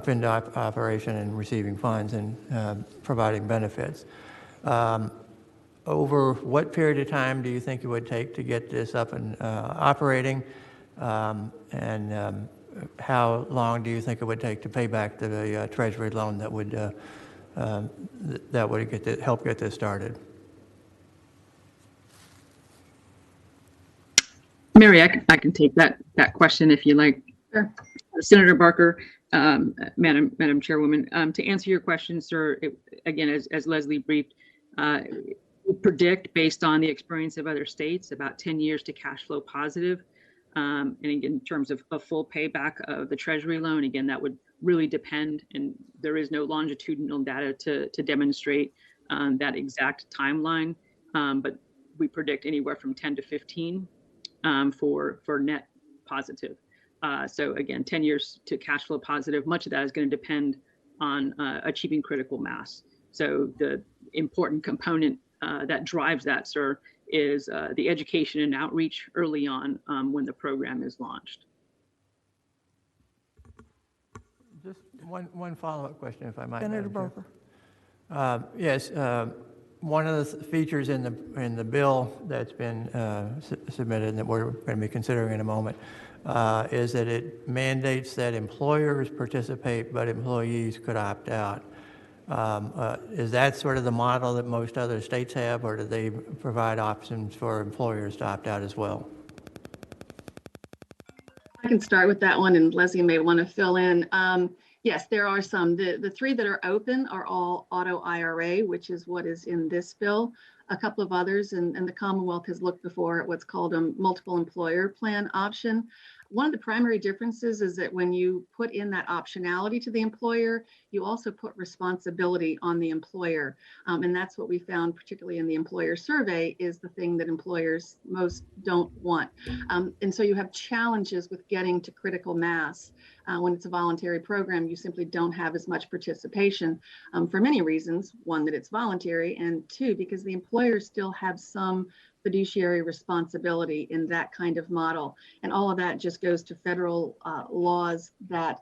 into operation and receiving funds and providing benefits. Over what period of time do you think it would take to get this up and operating? And how long do you think it would take to pay back the Treasury loan that would help get this started? Mary, I can take that question if you like. Sure. Senator Barker, Madam Chairwoman, to answer your question, sir, again, as Leslie briefed, we predict based on the experience of other states about 10 years to cash flow positive. And again, in terms of a full payback of the Treasury loan, again, that would really depend, and there is no longitudinal data to demonstrate that exact timeline. But we predict anywhere from 10 to 15 for net positive. So again, 10 years to cash flow positive. Much of that is going to depend on achieving critical mass. So the important component that drives that, sir, is the education and outreach early on when the program is launched. Just one follow-up question, if I might. Senator Madam Barker. Chair. Yes, one of the features in the bill that's been submitted and that we're going to be considering in a moment is that it mandates that employers participate, but employees could opt out. Is that sort of the model that most other states have, or do they provide options for employers to opt out as well? I can start with that one, and Leslie may want to fill in. Yes, there are some. The three that are open are all auto IRA, which is what is in this bill. A couple of others, and the Commonwealth has looked before at what's called a multiple employer plan option. One of the primary differences is that when you put in that optionality to the employer, you also put responsibility on the employer. And that's what we found, particularly in the employer survey, is the thing that employers most don't want. And so you have challenges with getting to critical mass. When it's a voluntary program, you simply don't have as much participation for many reasons. One, that it's voluntary, and two, because the employers still have some fiduciary responsibility in that kind of model. And all of that just goes to federal laws that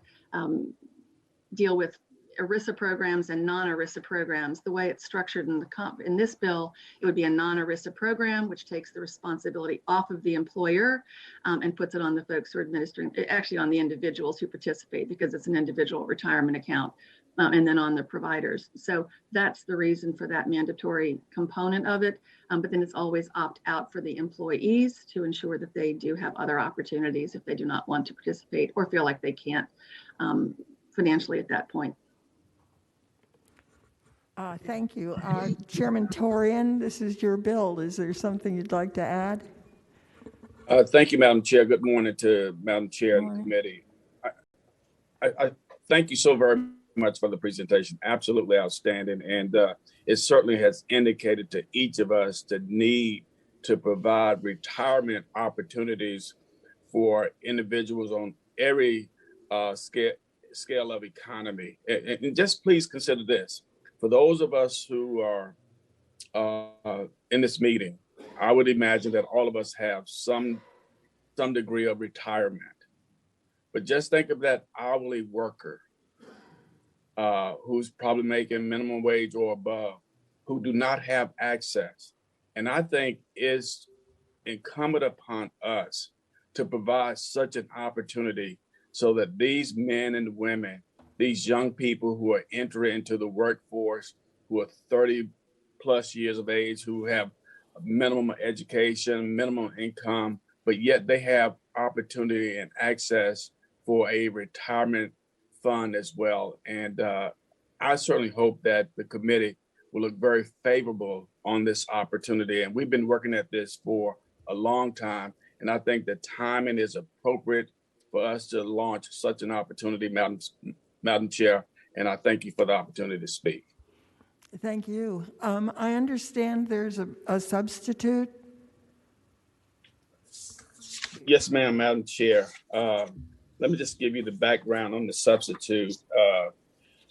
deal with ERISA programs and non-ERISA programs. The way it's structured in this bill, it would be a non-ERISA program, which takes the responsibility off of the employer and puts it on the folks who are administering, actually on the individuals who participate, because it's an individual retirement account, and then on the providers. So that's the reason for that mandatory component of it. But then it's always opt out for the employees to ensure that they do have other opportunities if they do not want to participate or feel like they can't financially at that point. Thank you. Chairman Torian, this is your bill. Is there something you'd like to add? Thank you, Madam Chair. Good morning to Madam Chair and the committee. I thank you so very much for the presentation. Absolutely outstanding. And it certainly has indicated to each of us the need to provide retirement opportunities for individuals on every scale of economy. And just please consider this. For those of us who are in this meeting, I would imagine that all of us have some degree of retirement. But just think of that hourly worker who's probably making minimum wage or above, who do not have access. And I think it's incumbent upon us to provide such an opportunity so that these men and women, these young people who are entering into the workforce, who are 30 plus years of age, who have minimum education, minimum income, but yet they have opportunity and access for a retirement fund as well. And I certainly hope that the committee will look very favorable on this opportunity. And we've been working at this for a long time. And I think the timing is appropriate for us to launch such an opportunity, Madam Chair, and I thank you for the opportunity to speak. Thank you. I understand there's a substitute. Yes, ma'am, Madam Chair. Let me just give you the background on the substitute,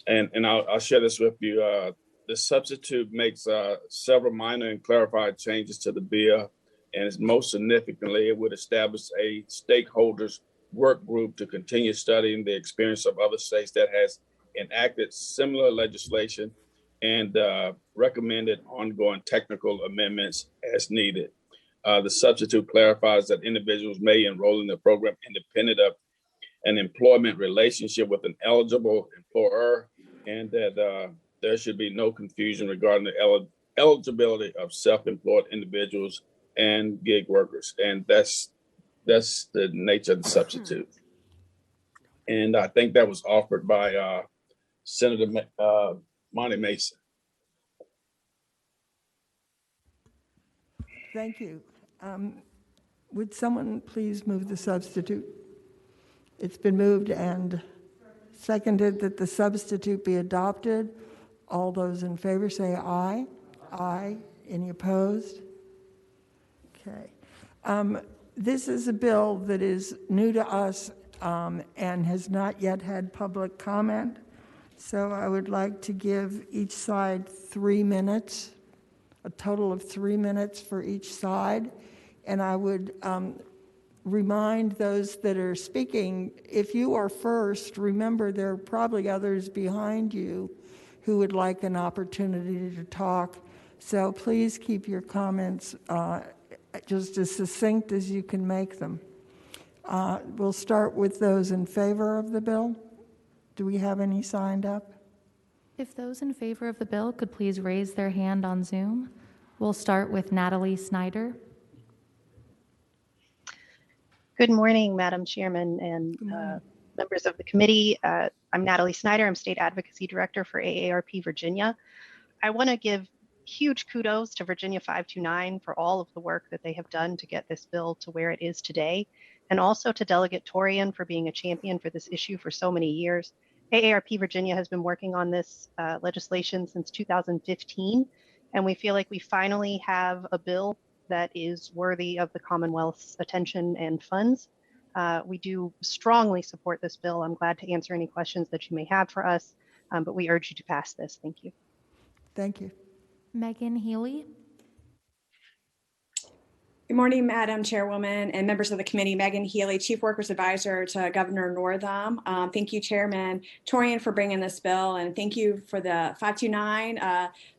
and I'll share this with you. The substitute makes several minor and clarified changes to the bill, and most significantly, it would establish a stakeholders work group to continue studying the experience of other states that has enacted similar legislation and recommended ongoing technical amendments as needed. The substitute clarifies that individuals may enroll in the program independent of an employment relationship with an eligible employer, and that there should be no confusion regarding the eligibility of self-employed individuals and gig workers. And that's the nature of the substitute. And I think that was offered by Senator Monty Mason. Thank you. Would someone please move the substitute? It's been moved and seconded that the substitute be adopted. All those in favor say aye. Aye. Any opposed? Okay. This is a bill that is new to us and has not yet had public comment. So I would like to give each side 3 minutes, a total of 3 minutes for each side. And I would remind those that are speaking, if you are first, remember there are probably others behind you who would like an opportunity to talk. So please keep your comments just as succinct as you can make them. We'll start with those in favor of the bill. Do we have any signed up? If those in favor of the bill could please raise their hand on Zoom. We'll start with Natalie Snyder. Good morning, Madam Chairman and members of the committee. I'm Natalie Snyder. I'm State Advocacy Director for AARP Virginia. I want to give huge kudos to Virginia 529 for all of the work that they have done to get this bill to where it is today, and also to Delegate Torian for being a champion for this issue for so many years. AARP Virginia has been working on this legislation since 2015, and we feel like we finally have a bill that is worthy of the Commonwealth's attention and funds. We do strongly support this bill. I'm glad to answer any questions that you may have for us, but we urge you to pass this. Thank you. Thank you. Megan Healy. Good morning, Madam Chairwoman and members of the committee. Megan Healy, Chief Workers Advisor to Governor Northam. Thank you, Chairman Torian, for bringing this bill, and thank you for the 529,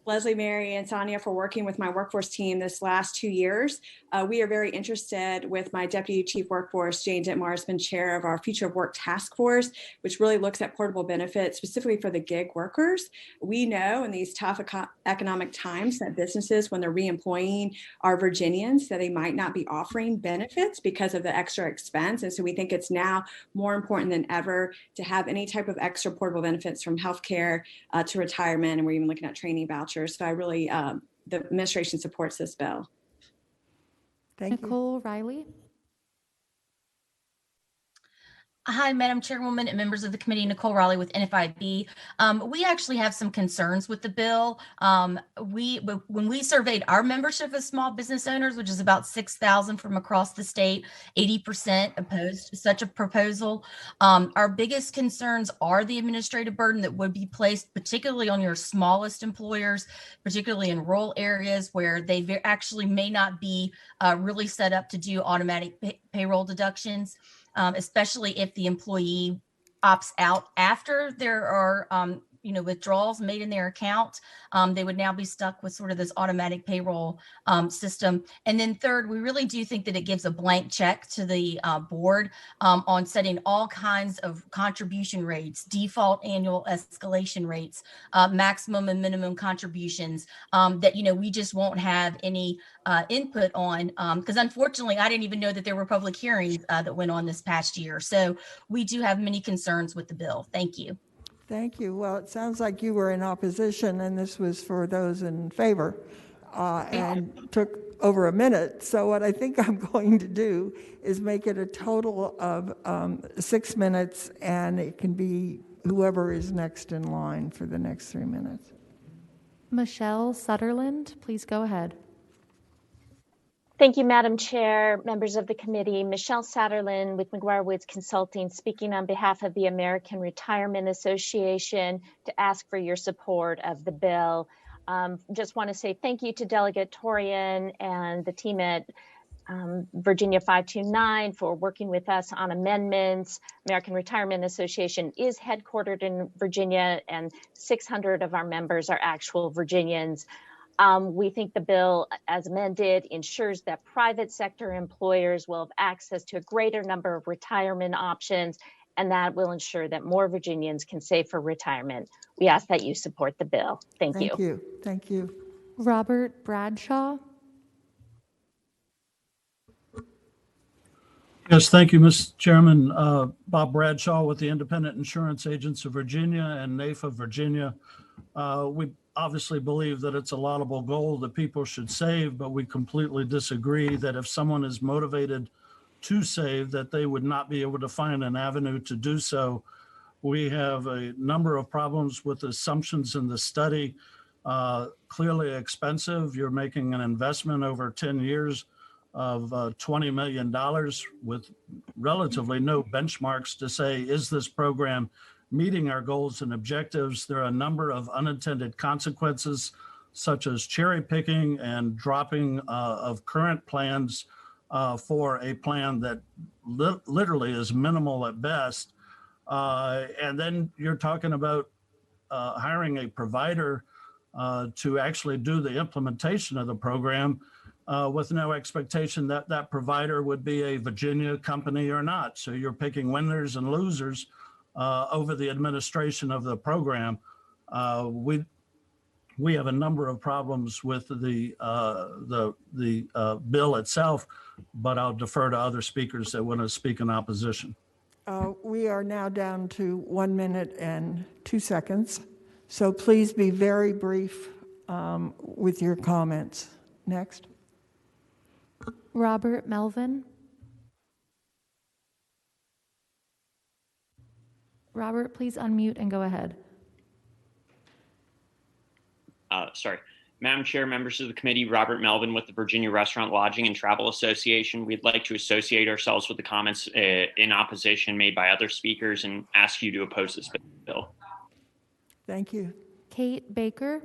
Leslie, Mary, and Sonia for working with my workforce team this last 2 years. We are very interested with my Deputy Chief Workforce, Jane Dittmar, has been chair of our Future of Work Task Force, which really looks at portable benefits specifically for the gig workers. We know in these tough economic times that businesses, when they're reemploying our Virginians, that they might not be offering benefits because of the extra expense. And so we think it's now more important than ever to have any type of extra portable benefits, from healthcare to retirement, and we're even looking at training vouchers. So I really, the administration supports this bill. Thank Nicole Riley. Hi, Madam Chairwoman and members of the committee. Nicole Raleigh with NFIB. We actually have some concerns with the bill. When we surveyed our membership of small business owners, which is about 6,000 from across the state, 80% opposed such a proposal. Our biggest concerns are the administrative burden that would be placed, particularly on your smallest employers, particularly in rural areas where they actually may not be really set up to do automatic payroll deductions. Especially if the employee opts out after there are, withdrawals made in their account. They would now be stuck with sort of this automatic payroll system. And then third, we really do think that it gives a blank check to the board on setting all kinds of contribution rates, default annual escalation rates, maximum and minimum contributions that, we just won't have any input on, because unfortunately, I didn't even know that there were public hearings that went on this past year. So we do have many concerns with the bill. Thank you. Thank you. Well, it sounds like you were in opposition, and this was for those in favor, and took over a minute. So what I think I'm going to do is make it a total of 6 minutes, and it can be whoever is next in line for the next 3 minutes. Michelle Sutherland, please go ahead. Thank you, Madam Chair, members of the committee. Michelle Satterlin with McGuire Woods Consulting, speaking on behalf of the American Retirement Association to ask for your support of the bill. Just want to say thank you to Delegate Torian and the team at Virginia 529 for working with us on amendments. American Retirement Association is headquartered in Virginia, and 600 of our members are actual Virginians. We think the bill, as amended, ensures that private sector employers will have access to a greater number of retirement options, and that will ensure that more Virginians can save for retirement. We ask that you support the bill. Thank you. Thank you. Thank you. Robert Bradshaw. Yes, thank you, Mr. Chairman. Bob Bradshaw with the Independent Insurance Agents of Virginia and NAIFA Virginia. We obviously believe that it's a laudable goal that people should save, but we completely disagree that if someone is motivated to save, that they would not be able to find an avenue to do so. We have a number of problems with assumptions in the study. Clearly expensive. You're making an investment over 10 years of $20 million with relatively no benchmarks to say, is this program meeting our goals and objectives, there are a number of unintended consequences, such as cherry picking and dropping of current plans for a plan that literally is minimal at best. And then you're talking about hiring a provider to actually do the implementation of the program with no expectation that that provider would be a Virginia company or not. So you're picking winners and losers over the administration of the program. We have a number of problems with the bill itself, but I'll defer to other speakers that want to speak in opposition. We are now down to 1 minute and 2 seconds. So please be very brief with your comments. Next. Robert Melvin. Robert, please unmute and go ahead. Sorry. Madam Chair, members of the committee, Robert Melvin with the Virginia Restaurant Lodging and Travel Association. We'd like to associate ourselves with the comments in opposition made by other speakers and ask you to oppose this bill. Thank you. Kate Baker.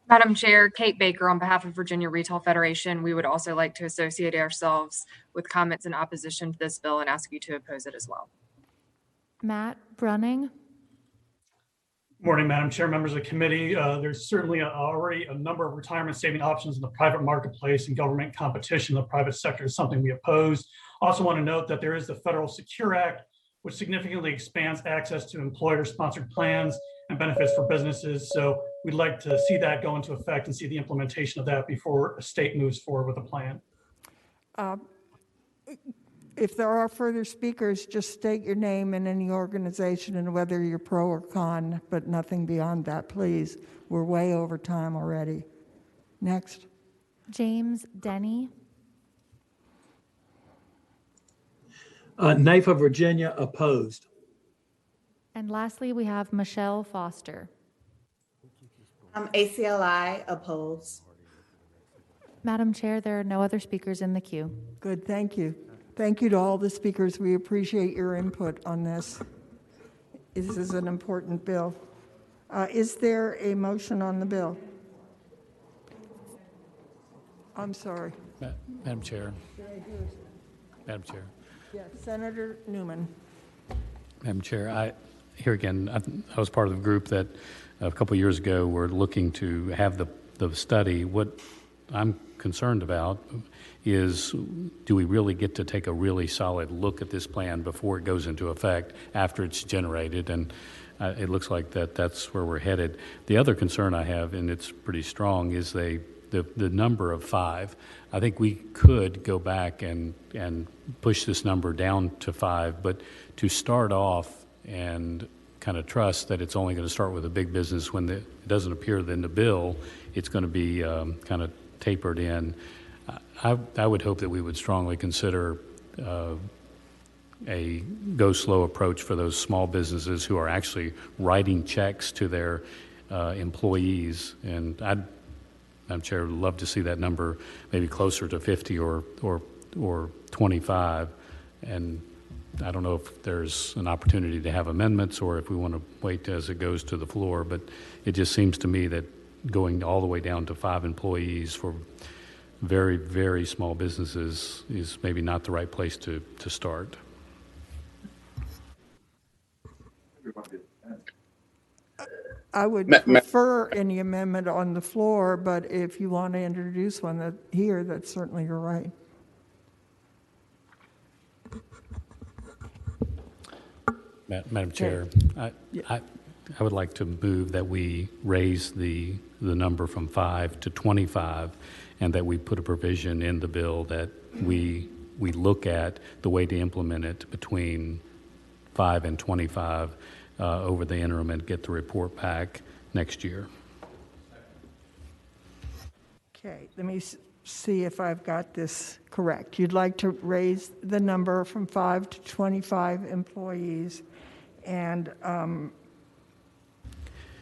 Madam Chair, Kate Baker on behalf of Virginia Retail Federation. We would also like to associate ourselves with comments in opposition to this bill and ask you to oppose it as well. Matt Brunning. Morning, Madam Chair, members of the committee. There's certainly already a number of retirement saving options in the private marketplace, and government competition in the private sector is something we oppose. Also want to note that there is the Federal Secure Act, which significantly expands access to employer-sponsored plans and benefits for businesses. So we'd like to see that go into effect and see the implementation of that before a state moves forward with a plan. If there are further speakers, just state your name and any organization and whether you're pro or con, but nothing beyond that, please. We're way over time already. Next. James Denny. NAFA Virginia opposed. And lastly, we have Michelle Foster. ACLI opposed. Madam Chair, there are no other speakers in the queue. Good, thank you. Thank you to all the speakers. We appreciate your input on this. This is an important bill. Is there a motion on the bill? I'm sorry. Madam Chair. Madam Chair. Yes, Senator Newman. Madam Chair, here again, I was part of the group that a couple of years ago were looking to have the study. What I'm concerned about is, do we really get to take a really solid look at this plan before it goes into effect after it's generated? And it looks like that's where we're headed. The other concern I have, and it's pretty strong, is the number of 5. I think we could go back and push this number down to 5, but to start off and kind of trust that it's only going to start with a big business when it doesn't appear in the bill, it's going to be kind of tapered in. I would hope that we would strongly consider a go slow approach for those small businesses who are actually writing checks to their employees. And Madam Chair, would love to see that number maybe closer to 50 or 25. And I don't know if there's an opportunity to have amendments or if we want to wait as it goes to the floor, but it just seems to me that going all the way down to 5 employees for very, very small businesses is maybe not the right place to start. I would prefer any amendment on the floor, but if you want to introduce one here, that's certainly your right. Madam Chair, I would like to move that we raise the number from 5 to 25, and that we put a provision in the bill that we look at the way to implement it between 5 and 25 over the interim and get the report back next year. Okay, let me see if I've got this correct. You'd like to raise the number from 5 to 25 employees, and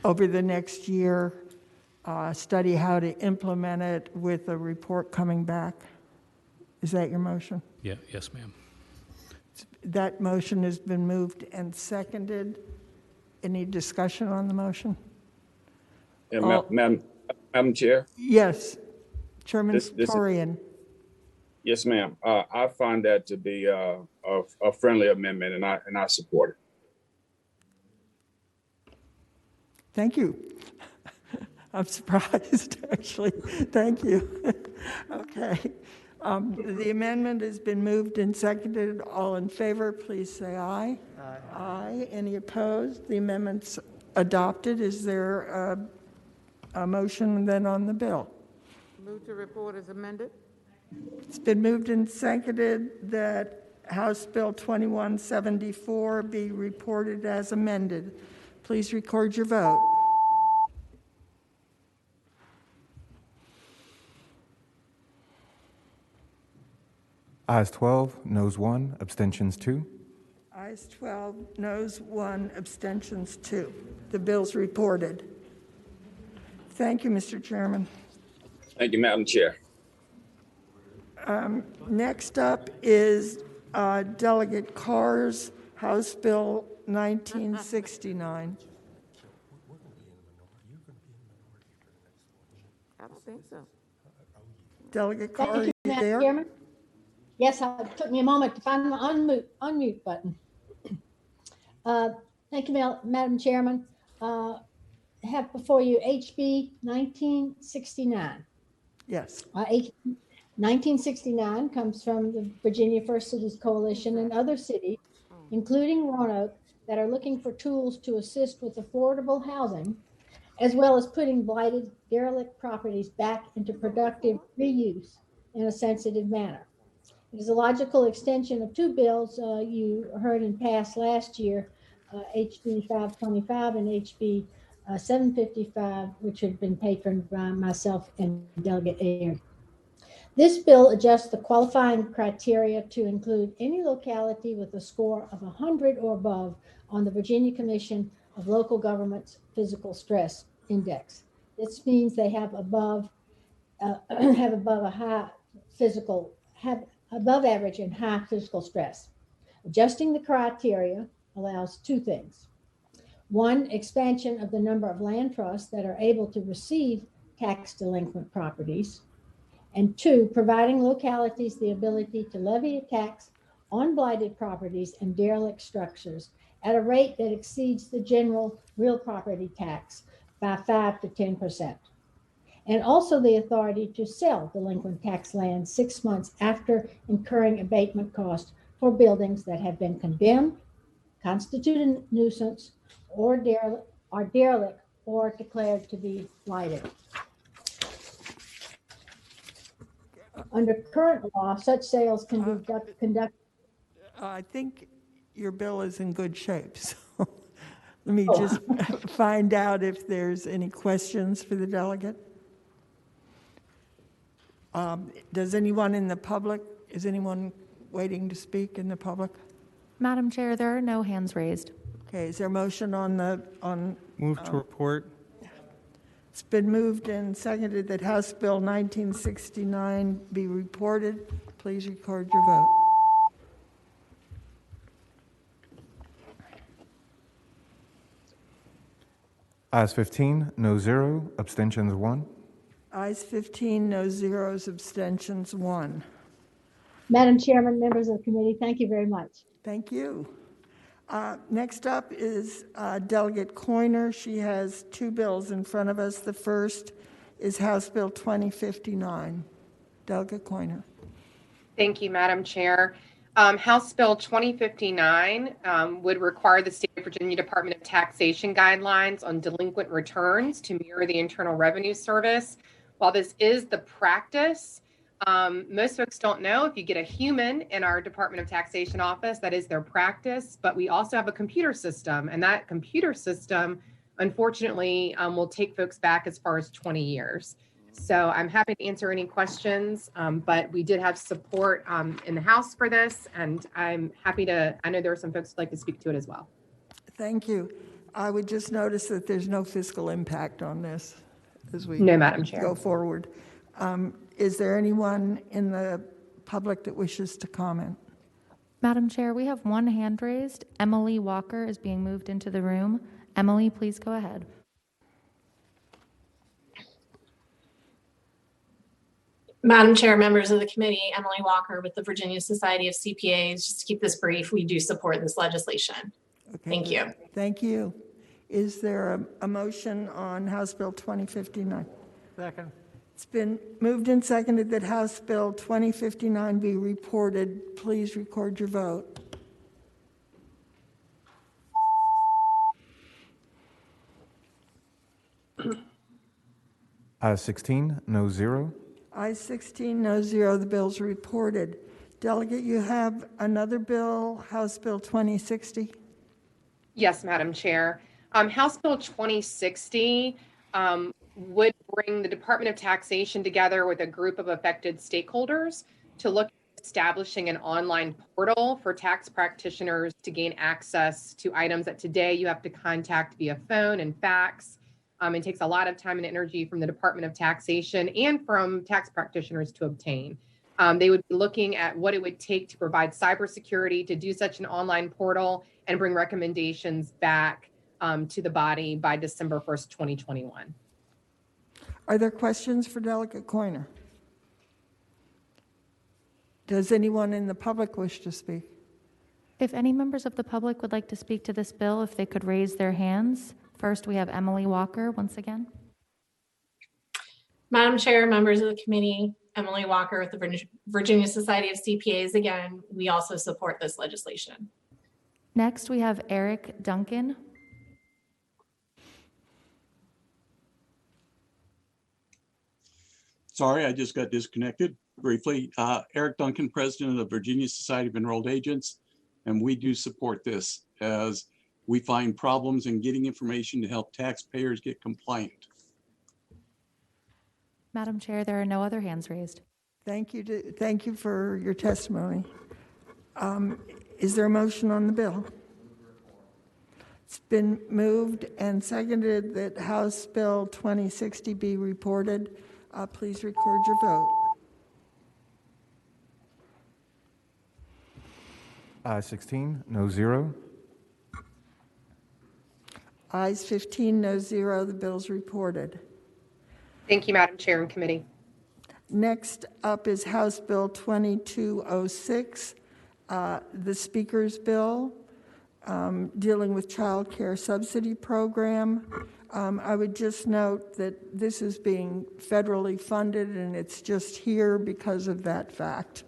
over the next year, study how to implement it with a report coming back. Is that your motion? Yeah, yes, ma'am. That motion has been moved and seconded. Any discussion on the motion? Yeah, All- Madam Chair. Yes, Chairman This is- Torian. Yes, ma'am. I find that to be a friendly amendment, and I support it. Thank you. I'm surprised, actually. Thank you. Okay. The amendment has been moved and seconded. All in favor, please say aye. Aye. Aye. Any opposed? The amendment's adopted. Is there a motion then on the bill? Move to report as amended. It's been moved and seconded that House Bill 2174 be reported as amended. Please record your vote. Ayes 12, noes 1, abstentions 2. Ayes 12, noes 1, abstentions 2. The bill's reported. Thank you, Mr. Chairman. Thank you, Madam Chair. Next up is Delegate Carr's House Bill 1969. I don't think so. Delegate Carr, Thank you, you Madam there? Chairman. Yes, it took me a moment to find the unmute button. Thank you, Madam Chairman. Have before you HB 1969. Yes. HB 1969 comes from the Virginia First Cities Coalition and other cities, including Roanoke, that are looking for tools to assist with affordable housing, as well as putting blighted, derelict properties back into productive reuse in a sensitive manner. It is a logical extension of two bills you heard and passed last year, HB 525 and HB 755, which had been patroned by myself and Delegate Ayer. This bill adjusts the qualifying criteria to include any locality with a score of 100 or above on the Virginia Commission of Local Governments Physical Stress Index. This means they have above average and high physical stress. Adjusting the criteria allows two things. One, expansion of the number of land trusts that are able to receive tax delinquent properties. And two, providing localities the ability to levy a tax on blighted properties and derelict structures at a rate that exceeds the general real property tax by 5 to 10%. And also the authority to sell delinquent tax land 6 months after incurring abatement costs for buildings that have been condemned, constitute a nuisance, or derelict or declared to be blighted. Under current law, such sales can be conducted. I think your bill is in good shape, so let me just find out if there's any questions for the delegate. Does anyone in the public, is anyone waiting to speak in the public? Madam Chair, there are no hands raised. Okay, is there a motion on the, Move to report. It's been moved and seconded that House Bill 1969 be reported. Please record your vote. Ayes 15, no 0, abstentions 1. Ayes 15, no zeros, abstentions 1. Madam Chairman, members of the committee, thank you very much. Thank you. Next up is Delegate Coiner. She has two bills in front of us. The first is House Bill 2059. Delegate Coiner. Thank you, Madam Chair. House Bill 2059 would require the State of Virginia Department of Taxation guidelines on delinquent returns to mirror the Internal Revenue Service. While this is the practice, most folks don't know if you get a human in our Department of Taxation office, that is their practice, but we also have a computer system, and that computer system, unfortunately, will take folks back as far as 20 years. So I'm happy to answer any questions, but we did have support in the House for this, and I'm happy to, I know there are some folks who'd like to speak to it as well. Thank you. I would just notice that there's no fiscal impact on this as we No, Madam Chair. go forward. Is there anyone in the public that wishes to comment? Madam Chair, we have one hand raised. Emily Walker is being moved into the room. Emily, please go ahead. Madam Chair, members of the committee, Emily Walker with the Virginia Society of CPAs. Just to keep this brief, we do support this legislation. Okay, Thank you. Thank you. Is there a motion on House Bill 2059? Second. It's been moved and seconded that House Bill 2059 be reported. Please record your vote. Ayes 16, no 0. Ayes 16, no 0. The bill's reported. Delegate, you have another bill, House Bill 2060. Yes, Madam Chair. House Bill 2060 would bring the Department of Taxation together with a group of affected stakeholders to look at establishing an online portal for tax practitioners to gain access to items that today you have to contact via phone and fax. It takes a lot of time and energy from the Department of Taxation and from tax practitioners to obtain. They would be looking at what it would take to provide cybersecurity to do such an online portal and bring recommendations back to the body by December 1st, 2021. Are there questions for Delegate Coiner? Does anyone in the public wish to speak? If any members of the public would like to speak to this bill, if they could raise their hands. First, we have Emily Walker once again. Madam Chair, members of the committee, Emily Walker with the Virginia Society of CPAs. Again, we also support this legislation. Next, we have Eric Duncan. Sorry, I just got disconnected briefly. Eric Duncan, president of the Virginia Society of Enrolled Agents, and we do support this as we find problems in getting information to help taxpayers get compliant. Madam Chair, there are no other hands raised. Thank you for your testimony. Is there a motion on the bill? It's been moved and seconded that House Bill 2060 be reported. Please record your vote. Ayes 16, no 0. Ayes 15, no 0. The bill's reported. Thank you, Madam Chair and committee. Next up is House Bill 2206, the Speaker's Bill, dealing with child care subsidy program. I would just note that this is being federally funded and it's just here because of that fact.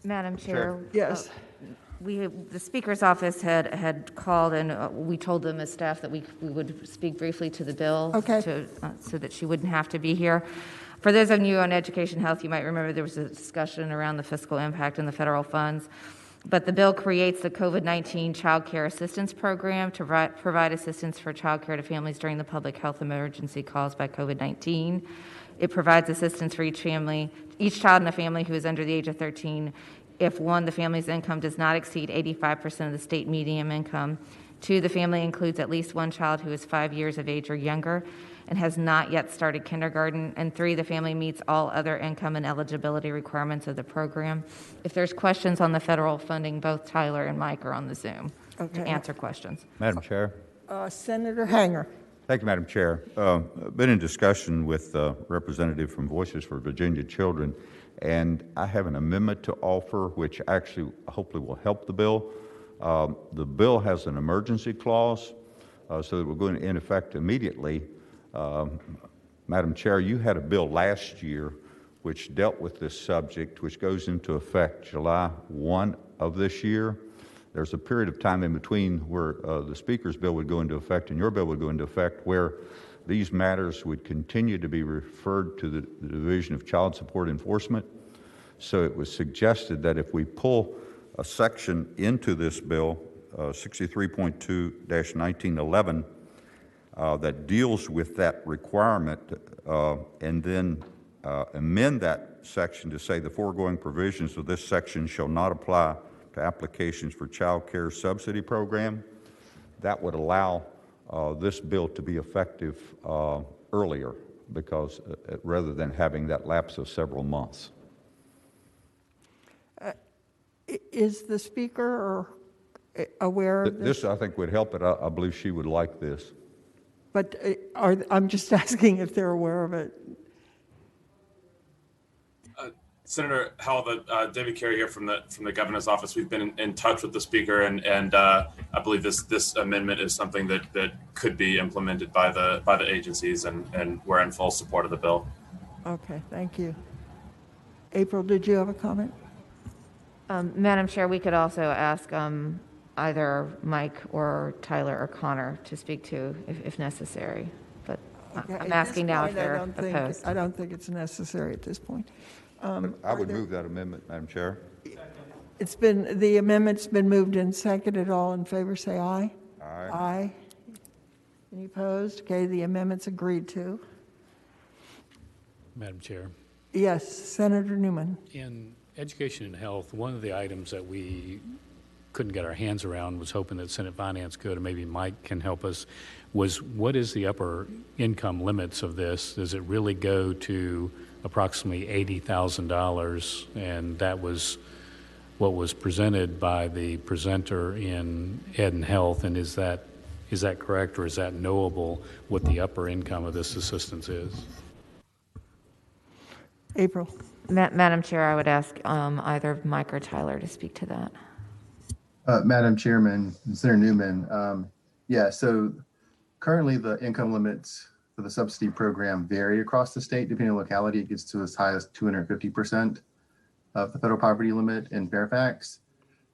Madam Chair. Yes. The Speaker's office had called and we told them as staff that we would speak briefly to the bill. Okay. So that she wouldn't have to be here. For those of you on education health, you might remember there was a discussion around the fiscal impact and the federal funds. But the bill creates the COVID-19 Child Care Assistance Program to provide assistance for child care to families during the public health emergency caused by COVID-19. It provides assistance for each child in a family who is under the age of 13 if 1, the family's income does not exceed 85% of the state median income, 2, the family includes at least 1 child who is 5 years of age or younger and has not yet started kindergarten, and 3, the family meets all other income and eligibility requirements of the program. If there's questions on the federal funding, both Tyler and Mike are on the Zoom to answer questions. Madam Chair. Senator Hanger. Thank you, Madam Chair. Been in discussion with a representative from Voices for Virginia Children, and I have an amendment to offer which actually hopefully will help the bill. The bill has an emergency clause so that we're going to in effect immediately. Madam Chair, you had a bill last year which dealt with this subject, which goes into effect July 1 of this year. There's a period of time in between where the Speaker's bill would go into effect and your bill would go into effect where these matters would continue to be referred to the Division of Child Support Enforcement. So it was suggested that if we pull a section into this bill, 63.2-1911, that deals with that requirement and then amend that section to say the foregoing provisions of this section shall not apply to applications for child care subsidy program, that would allow this bill to be effective earlier because rather than having that lapse of several months. Is the speaker aware of this? This, I think, would help, but I believe she would like this. But I'm just asking if they're aware of it. Senator Howell, David Carey here from the governor's office. We've been in touch with the speaker, and I believe this amendment is something that could be implemented by the agencies, and we're in full support of the bill. Okay, thank you. April, did you have a comment? Madam Chair, we could also ask either Mike or Tyler or Connor to speak to if necessary. But Okay, I'm asking now if they're opposed. I don't think it's necessary at this point. I would move that amendment, Madam Chair. The amendment's been moved and seconded. All in favor, say aye. Aye. Aye. Any opposed? Okay, the amendment's agreed to. Madam Chair. Yes, Senator Newman. In education and health, one of the items that we couldn't get our hands around, was hoping that Senate Finance could, and maybe Mike can help us, was what is the upper income limits of this? Does it really go to approximately $80,000? And that was what was presented by the presenter in Ed and Health. And is that correct, or is that knowable what the upper income of this assistance is? April. Madam Chair, I would ask either Mike or Tyler to speak to that. Madam Chairman, Senator Newman, so currently the income limits for the subsidy program vary across the state. Depending on locality, it gets to as high as 250% of the federal poverty limit in Fairfax.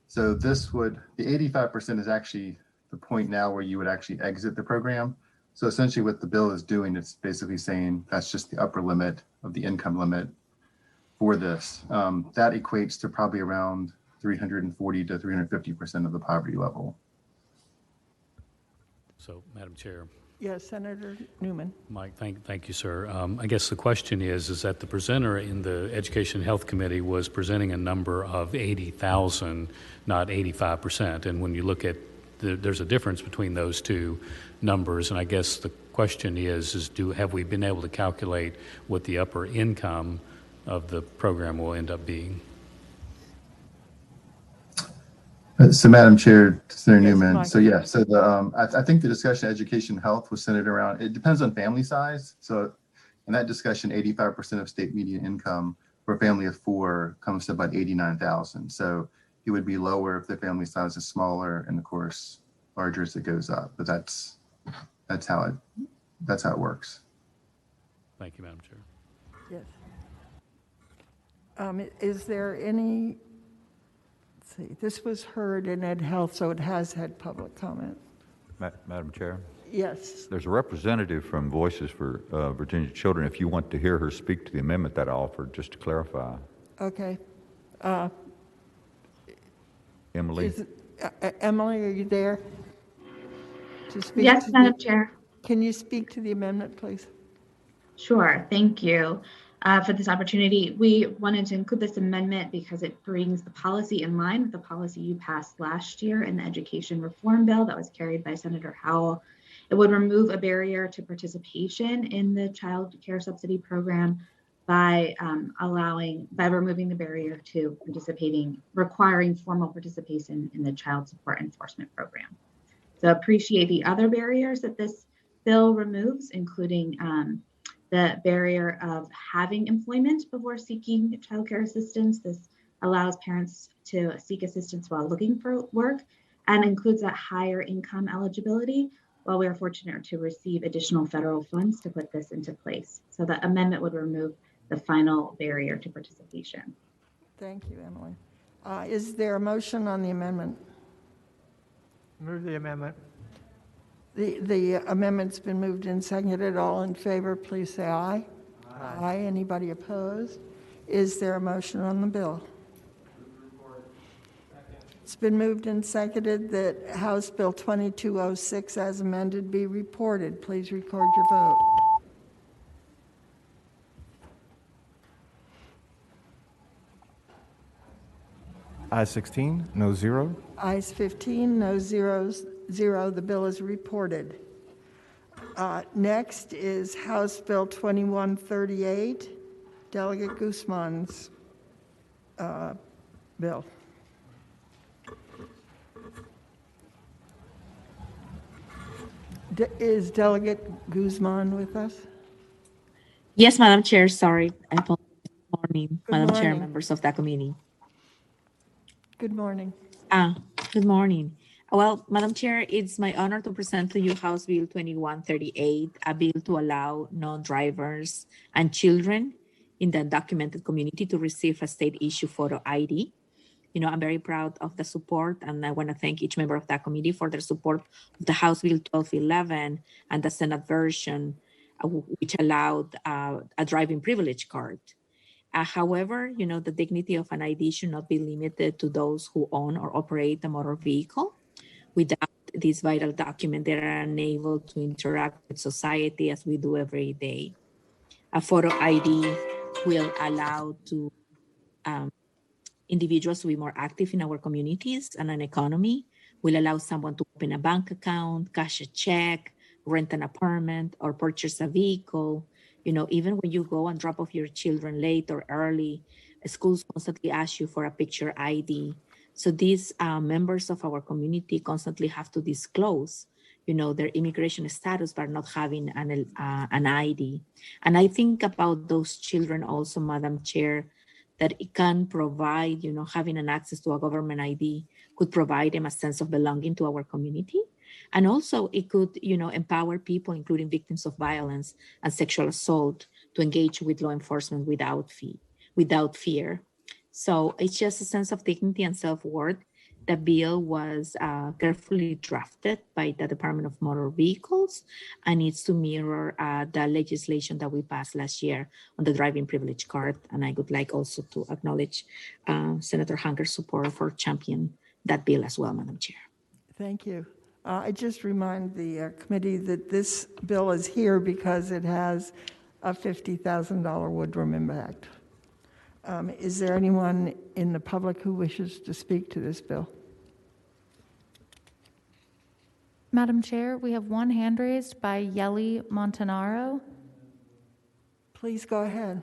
So the 85% is actually the point now where you would actually exit the program. So essentially what the bill is doing, it's basically saying that's just the upper limit of the income limit for this. That equates to probably around 340 to 350% of the poverty level. So, Madam Chair. Yes, Senator Newman. Mike, thank you, sir. I guess the question is that the presenter in the Education and Health Committee was presenting a number of 80,000, not 85%. And when you look at there's a difference between those two numbers. And I guess the question is have we been able to calculate what the upper income of the program will end up being? So, Madam Chair, Senator Newman. Mike. I think the discussion of education and health was centered around, it depends on family size. So in that discussion, 85% of state median income for a family of 4 comes to about 89,000. So it would be lower if the family size is smaller, and of course, larger as it goes up. But that's how it works. Thank you, Madam Chair. Yes. Is there any? See, this was heard in Ed Health, so it has had public comment. Madam Chair? Yes. There's a representative from Voices for Virginia Children, if you want to hear her speak to the amendment that I offered, just to clarify. Okay. Emily? Emily, are you there? To speak yes, Madam Chair. Can you speak to the amendment, please? Sure, thank you. For this opportunity. We wanted to include this amendment because it brings the policy in line with the policy you passed last year in the education reform bill that was carried by Senator Howell. It would remove a barrier to participation in the child care subsidy program by removing the barrier to requiring formal participation in the child support enforcement program. So appreciate the other barriers that this bill removes, including the barrier of having employment before seeking child care assistance. This allows parents to seek assistance while looking for work and includes that higher income eligibility, while we are fortunate to receive additional federal funds to put this into place. So the amendment would remove the final barrier to participation. Thank you, Emily. Is there a motion on the amendment? Move the amendment. The amendment's been moved and seconded. All in favor, please say aye. Aye. Aye. Anybody opposed? Is there a motion on the bill? It's been moved and seconded that House Bill 2206 as amended be reported. Please record your vote. Ayes 16, no 0. Ayes 15, no 0. The bill is reported. Next is House Bill 2138, Delegate Guzman's bill. Is Delegate Guzman with us? Yes, Madam Chair, sorry. I apologize. Good morning, Good Madam Chair, morning. members of the committee. Good morning. Good morning. Well, Madam Chair, it's my honor to present to you House Bill 2138, a bill to allow non-drivers and children in the undocumented community to receive a state-issue photo ID. You know, I'm very proud of the support, and I want to thank each member of that committee for their support of the House Bill 1211 and the Senate version, which allowed a driving privilege card. However, you know, the dignity of an ID should not be limited to those who own or operate a motor vehicle. Without this vital document, they are unable to interact with society as we do every day. A photo ID will allow to individuals to be more active in our communities and an economy, will allow someone to open a bank account, cash a check, rent an apartment, or purchase a vehicle. You know, even when you go and drop off your children late or early, schools constantly ask you for a picture ID. So these members of our community constantly have to disclose, you know, their immigration status by not having an ID. And I think about those children also, Madam Chair, that it can provide, you know, having an access to a government ID could provide them a sense of belonging to our community. And also it could, you know, empower people, including victims of violence and sexual assault, to engage with law enforcement without fear. So it's just a sense of dignity and self-worth. The bill was carefully drafted by the Department of Motor Vehicles and needs to mirror the legislation that we passed last year on the driving privilege card. And I would like also to acknowledge Senator Hunger's support for championing that bill as well, Madam Chair. Thank you. I just remind the committee that this bill is here because it has a $50,000 Woodrum impact. Is there anyone in the public who wishes to speak to this bill? Madam Chair, we have one hand raised by Yeli Montanaro. Please go ahead.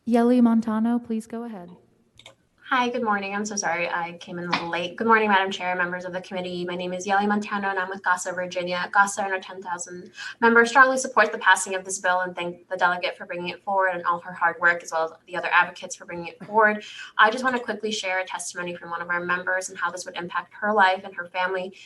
Yeli Montano, please go ahead. Hi, good morning. I'm so sorry I came in a little late. Good morning, Madam Chair, members of the committee. My name is Yeli Montano, and I'm with GASA, Virginia. GASA and our 10,000 members strongly support the passing of this bill and thank the delegate for bringing it forward and all her hard work, as well as the other advocates for bringing it forward. I just want to quickly share a testimony from one of our members and how this would impact her life and her family.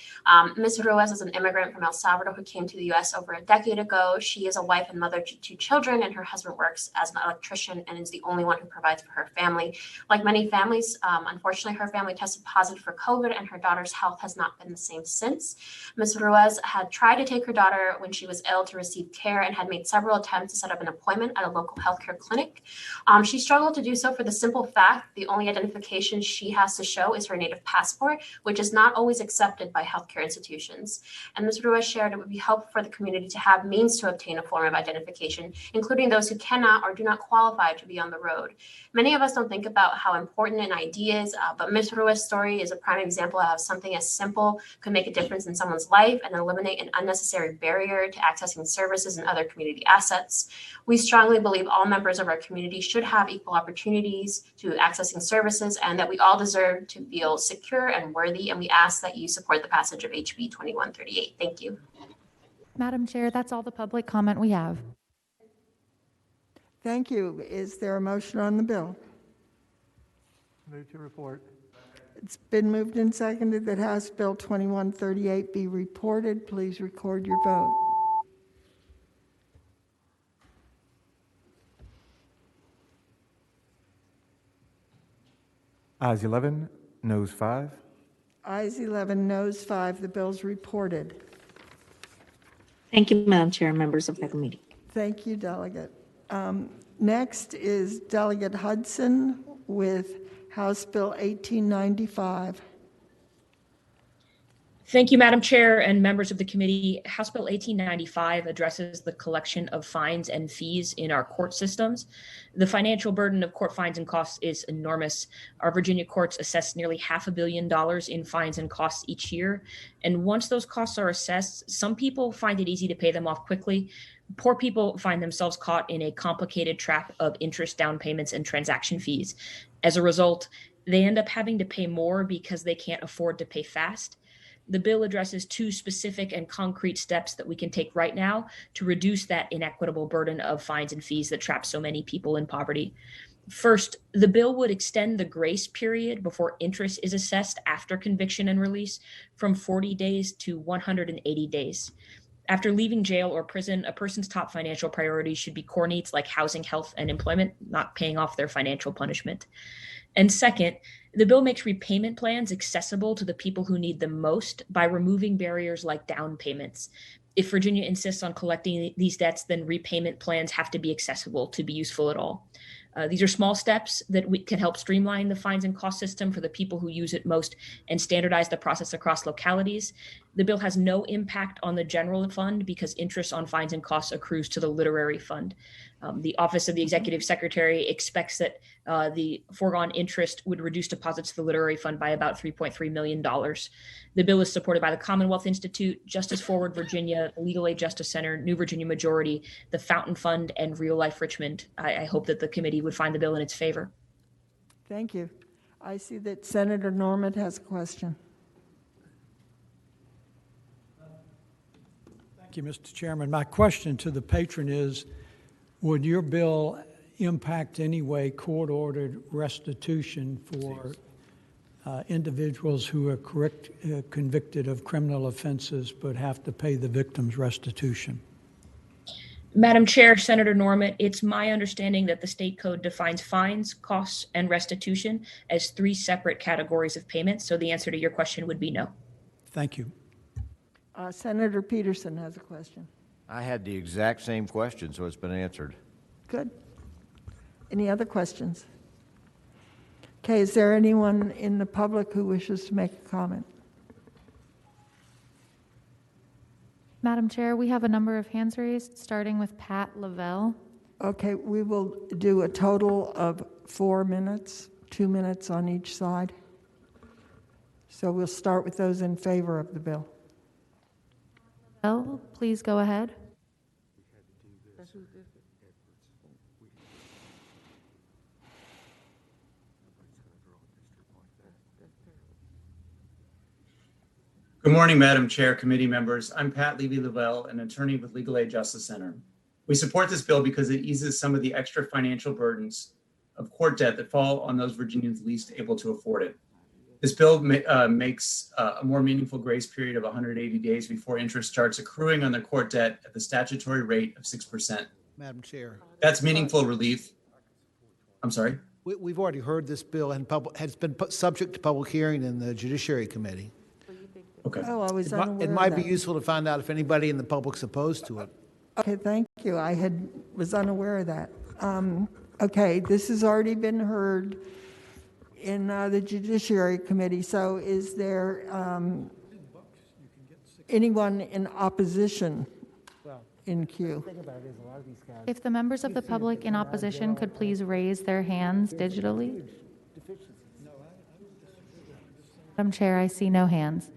Ms. Ruiz is an immigrant from El Salvador who came to the U.S. over a decade ago. She is a wife and mother to 2 children, and her husband works as an electrician and is the only one who provides for her family. Like many families, unfortunately, her family tested positive for COVID, and her daughter's health has not been the same since. Ms. Ruiz had tried to take her daughter when she was ill to receive care and had made several attempts to set up an appointment at a local healthcare clinic. She struggled to do so for the simple fact the only identification she has to show is her native passport, which is not always accepted by healthcare institutions. And Ms. Ruiz shared it would be helpful for the community to have means to obtain a form of identification, including those who cannot or do not qualify to be on the road. Many of us don't think about how important an ID is, but Ms. Ruiz's story is a prime example of how something as simple could make a difference in someone's life and eliminate an unnecessary barrier to accessing services and other community assets. We strongly believe all members of our community should have equal opportunities to accessing services and that we all deserve to feel secure and worthy, and we ask that you support the passage of HB 2138. Thank you. Madam Chair, that's all the public comment we have. Thank you. Is there a motion on the bill? Move to report. It's been moved and seconded that House Bill 2138 be reported. Please record your vote. Ayes 11, noes 5. Ayes 11, noes 5. The bill's reported. Thank you, Madam Chair, members of the committee. Thank you, Delegate. Next is Delegate Hudson with House Bill 1895. Thank you, Madam Chair and members of the committee. House Bill 1895 addresses the collection of fines and fees in our court systems. The financial burden of court fines and costs is enormous. Our Virginia courts assess nearly $500 million in fines and costs each year. And once those costs are assessed, some people find it easy to pay them off quickly. Poor people find themselves caught in a complicated trap of interest, down payments, and transaction fees. As a result, they end up having to pay more because they can't afford to pay fast. The bill addresses two specific and concrete steps that we can take right now to reduce that inequitable burden of fines and fees that trap so many people in poverty. First, the bill would extend the grace period before interest is assessed after conviction and release from 40 days to 180 days. After leaving jail or prison, a person's top financial priorities should be core needs like housing, health, and employment, not paying off their financial punishment. And second, the bill makes repayment plans accessible to the people who need them most by removing barriers like down payments. If Virginia insists on collecting these debts, then repayment plans have to be accessible to be useful at all. These are small steps that we can help streamline the fines and cost system for the people who use it most and standardize the process across localities. The bill has no impact on the general fund because interest on fines and costs accrues to the literary fund. The Office of the Executive Secretary expects that the foregone interest would reduce deposits to the literary fund by about $3.3 million. The bill is supported by the Commonwealth Institute, Justice Forward Virginia, the Legal Aid Justice Center, New Virginia Majority, the Fountain Fund, and Real Life Richmond. I hope that the committee would find the bill in its favor. Thank you. I see that Senator Norman has a question. Thank you, Mr. Chairman. My question to the patron is, would your bill impact any way court-ordered restitution for individuals who are convicted of criminal offenses but have to pay the victim's restitution? Madam Chair, Senator Norman, it's my understanding that the state code defines fines, costs, and restitution as three separate categories of payments. So the answer to your question would be no. Thank you. Senator Peterson has a question. I had the exact same question, so it's been answered. Good. Any other questions? Okay, is there anyone in the public who wishes to make a comment? Madam Chair, we have a number of hands raised, starting with Pat Lavelle. Okay, we will do a total of 4 minutes, 2 minutes on each side. So we'll start with those in favor of the bill. Lavelle, please go ahead. Good morning, Madam Chair, committee members. I'm Pat Levy-Lavelle, an attorney with Legal Aid Justice Center. We support this bill because it eases some of the extra financial burdens of court debt that fall on those Virginians least able to afford it. This bill makes a more meaningful grace period of 180 days before interest starts accruing on the court debt at the statutory rate of 6%. Madam Chair. That's meaningful relief. I'm sorry? We've already heard this bill and has been subject to public hearing in the Judiciary Committee. Okay. Oh, I was unaware It might of be that. useful to find out if anybody in the public's opposed to it. Okay, thank you. I was unaware of that. Okay, this has already been heard in the Judiciary Committee. So is there anyone in opposition in queue? If the members of the public in opposition could please raise their hands digitally. Madam Chair, I see no hands.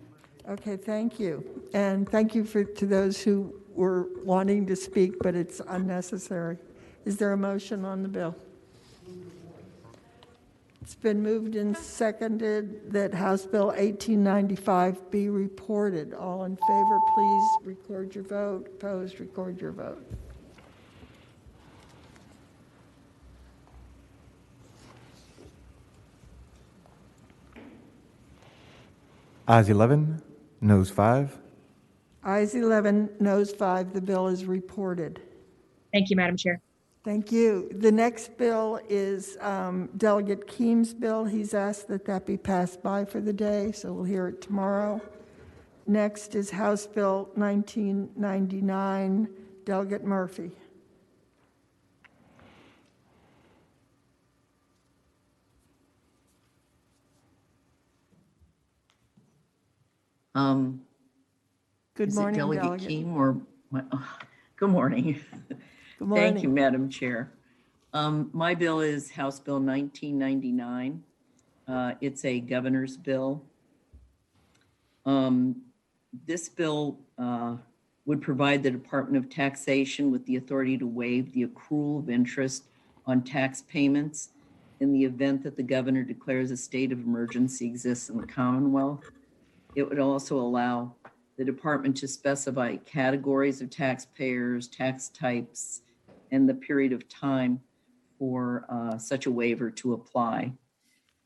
Okay, thank you. And thank you to those who were wanting to speak, but it's unnecessary. Is there a motion on the bill? It's been moved and seconded that House Bill 1895 be reported. All in favor, please record your vote. Opposed, record your vote. Ayes 11, noes 5. Ayes 11, noes 5. The bill is reported. Thank you, Madam Chair. Thank you. The next bill is Delegate Keem's bill. He's asked that that be passed by for the day, so we'll hear it tomorrow. Next is House Bill 1999, Delegate Murphy. Good morning, Delegate Delegate. Keem or good morning. Good morning. Thank you, Madam Chair. My bill is House Bill 1999. It's a governor's bill. This bill would provide the Department of Taxation with the authority to waive the accrual of interest on tax payments in the event that the governor declares a state of emergency exists in the Commonwealth. It would also allow the department to specify categories of taxpayers, tax types, and the period of time for such a waiver to apply.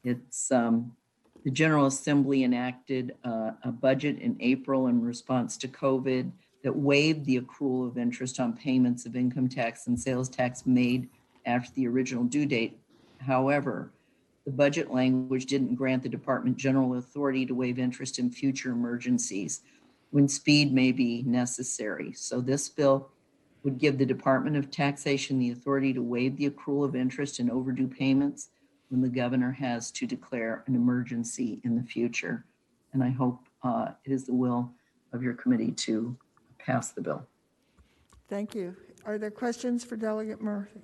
It's the General Assembly enacted a budget in April in response to COVID that waived the accrual of interest on payments of income tax and sales tax made after the original due date. However, the budget language didn't grant the Department General authority to waive interest in future emergencies when speed may be necessary. So this bill would give the Department of Taxation the authority to waive the accrual of interest in overdue payments when the governor has to declare an emergency in the future. And I hope it is the will of your committee to pass the bill. Thank you. Are there questions for Delegate Murphy?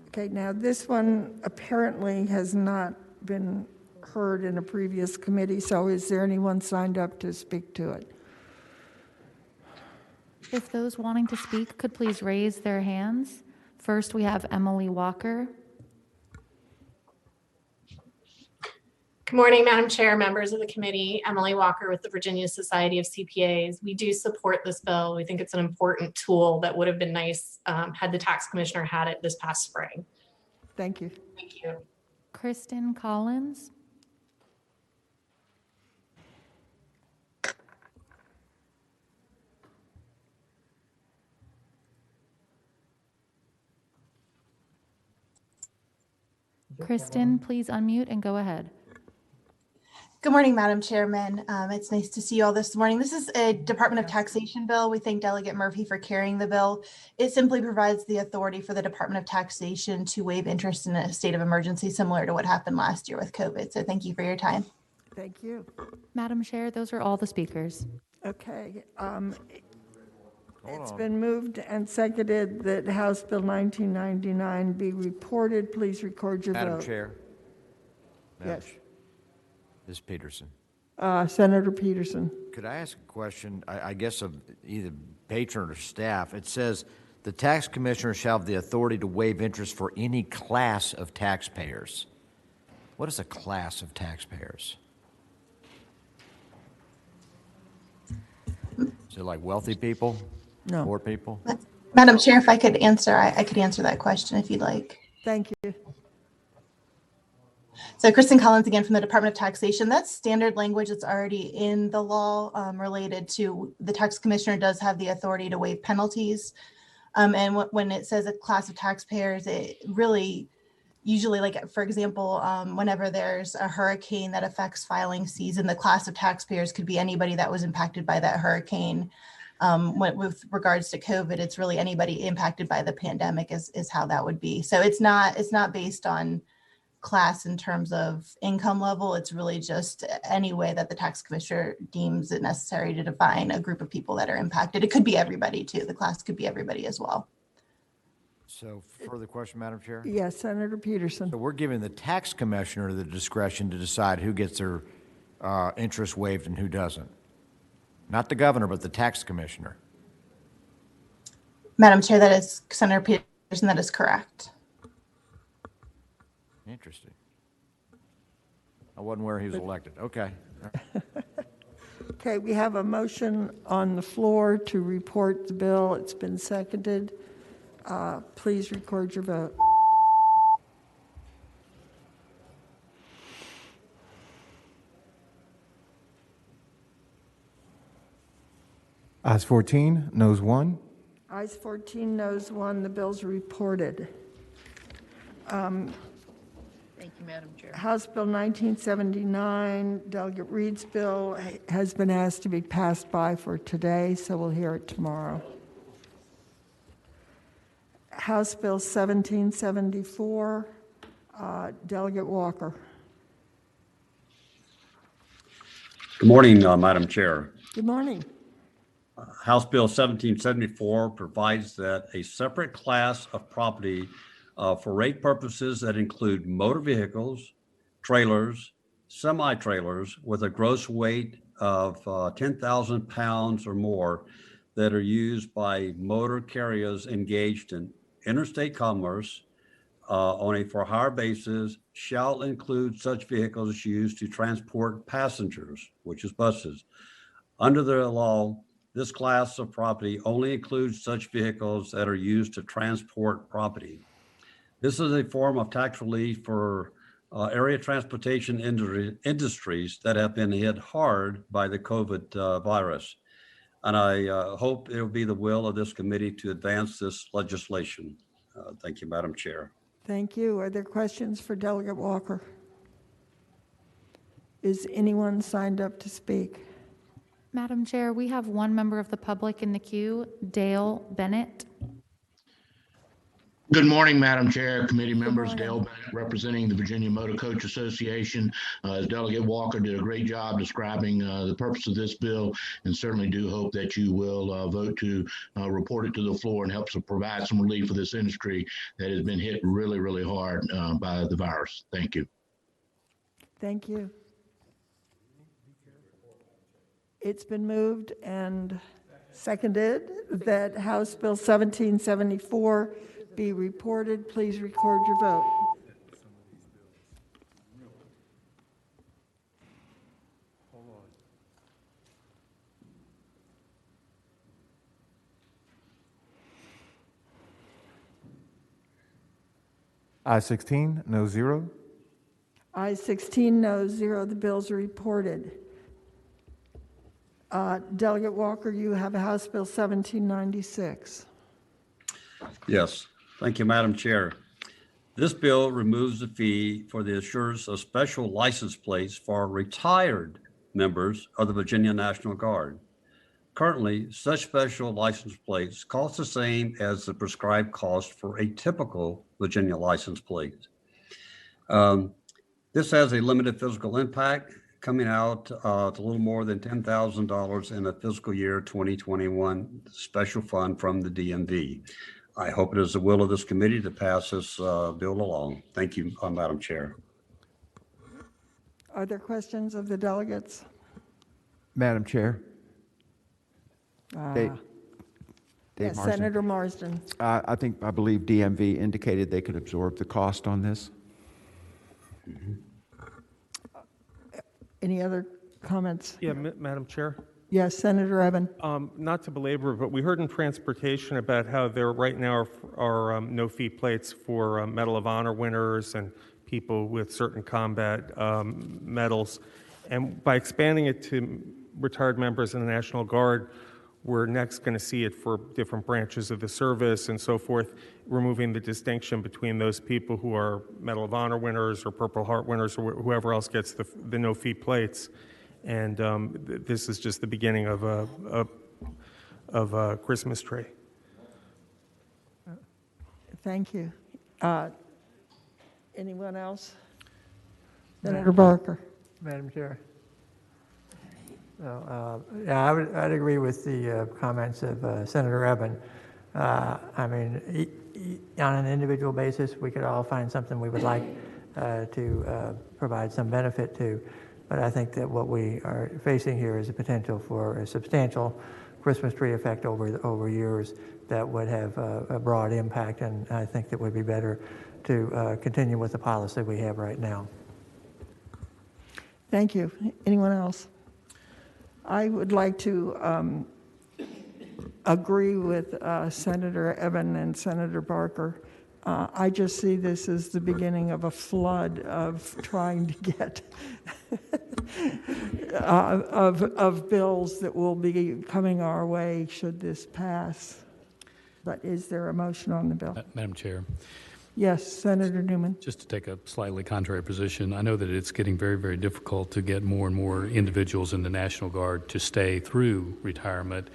Okay, now this one apparently has not been heard in a previous committee, so is there anyone signed up to speak to it? If those wanting to speak could please raise their hands. First, we have Emily Walker. Good morning, Madam Chair, members of the committee. Emily Walker with the Virginia Society of CPAs. We do support this bill. We think it's an important tool that would have been nice had the tax commissioner had it this past spring. Thank you. Thank you. Kristen Collins. Kristen, please unmute and go ahead. Good morning, Madam Chairman. It's nice to see you all this morning. This is a Department of Taxation bill. We thank Delegate Murphy for carrying the bill. It simply provides the authority for the Department of Taxation to waive interest in a state of emergency, similar to what happened last year with COVID. So thank you for your time. Thank you. Madam Chair, those are all the speakers. Okay. It's been moved and seconded that House Bill 1999 be reported. Please record your vote. Madam Chair. Yes. Ms. Peterson. Senator Peterson. Could I ask a question, I guess of either patron or staff? It says the tax commissioner shall have the authority to waive interest for any class of taxpayers. What is a class of taxpayers? Is it like wealthy people? No. Poor people? Madam Chair, if I could answer, I could answer that question if you'd like. Thank you. So Kristen Collins again from the Department of Taxation. That's standard language that's already in the law related to the tax commissioner does have the authority to waive penalties. And when it says a class of taxpayers, it really usually, like, for example, whenever there's a hurricane that affects filing season, the class of taxpayers could be anybody that was impacted by that hurricane. With regards to COVID, it's really anybody impacted by the pandemic is how that would be. So it's not based on class in terms of income level. It's really just any way that the tax commissioner deems it necessary to define a group of people that are impacted. It could be everybody too. The class could be everybody as well. So further question, Madam Chair? Yes, Senator Peterson. So we're giving the tax commissioner the discretion to decide who gets their interest waived and who doesn't. Not the governor, but the tax commissioner. Madam Chair, that is Senator Peterson, that is correct. Interesting. I wasn't where he was elected. Okay. Okay, we have a motion on the floor to report the bill. It's been seconded. Please record your vote. Ayes 14, noes 1. Ayes 14, noes 1. The bill's reported. Thank you, Madam Chair. House Bill 1979, Delegate Reed's bill, has been asked to be passed by for today, so we'll hear it tomorrow. House Bill 1774, Delegate Walker. Good morning, Madam Chair. Good morning. House Bill 1774 provides that a separate class of property for rate purposes that include motor vehicles, trailers, semi-trailers with a gross weight of 10,000 pounds or more that are used by motor carriers engaged in interstate commerce on a for-hire basis shall include such vehicles used to transport passengers, which is buses. Under the law, this class of property only includes such vehicles that are used to transport property. This is a form of tax relief for area transportation industries that have been hit hard by the COVID virus. And I hope it will be the will of this committee to advance this legislation. Thank you, Madam Chair. Thank you. Are there questions for Delegate Walker? Is anyone signed up to speak? Madam Chair, we have one member of the public in the queue, Dale Bennett. Good morning, Madam Chair, committee members. Dale Bennett, representing the Virginia Motor Coach Association. Delegate Walker did a great job describing the purpose of this bill, and certainly do hope that you will vote to report it to the floor and help to provide some relief for this industry that has been hit really, really hard by the virus. Thank you. Thank you. It's been moved and seconded that House Bill 1774 be reported. Please record your vote. Ayes 16, no 0. Ayes 16, no 0. The bills are reported. Delegate Walker, you have House Bill 1796. Yes, thank you, Madam Chair. This bill removes the fee for the issuance of special license plates for retired members of the Virginia National Guard. Currently, such special license plates cost the same as the prescribed cost for a typical Virginia license plate. This has a limited physical impact, coming out to a little more than $10,000 in a fiscal year 2021 special fund from the DMV. I hope it is the will of this committee to pass this bill along. Thank you, Madam Chair. Are there questions of the delegates? Madam Chair. Dave Yes, Marsden. Senator Marsden. I believe DMV indicated they could absorb the cost on this. Any other comments? Yeah, Madam Chair. Yes, Senator Evan. Not to belabor, but we heard in transportation about how there right now are no-fee plates for Medal of Honor winners and people with certain combat medals. And by expanding it to retired members in the National Guard, we're next going to see it for different branches of the service and so forth, removing the distinction between those people who are Medal of Honor winners or Purple Heart winners or whoever else gets the no-fee plates. And this is just the beginning of a Christmas tree. Thank you. Anyone else? Senator Barker. Madam Chair. So, yeah, I'd agree with the comments of Senator Evan. I mean, on an individual basis, we could all find something we would like to provide some benefit to. But I think that what we are facing here is a potential for a substantial Christmas tree effect over years that would have a broad impact, and I think that would be better to continue with the policy we have right now. Thank you. Anyone else? I would like to agree with Senator Evan and Senator Barker. I just see this as the beginning of a flood of trying to get of bills that will be coming our way should this pass. But is there a motion on the bill? Madam Chair. Yes, Senator Newman. Just to take a slightly contrary position, I know that it's getting very, very difficult to get more and more individuals in the National Guard to stay through retirement,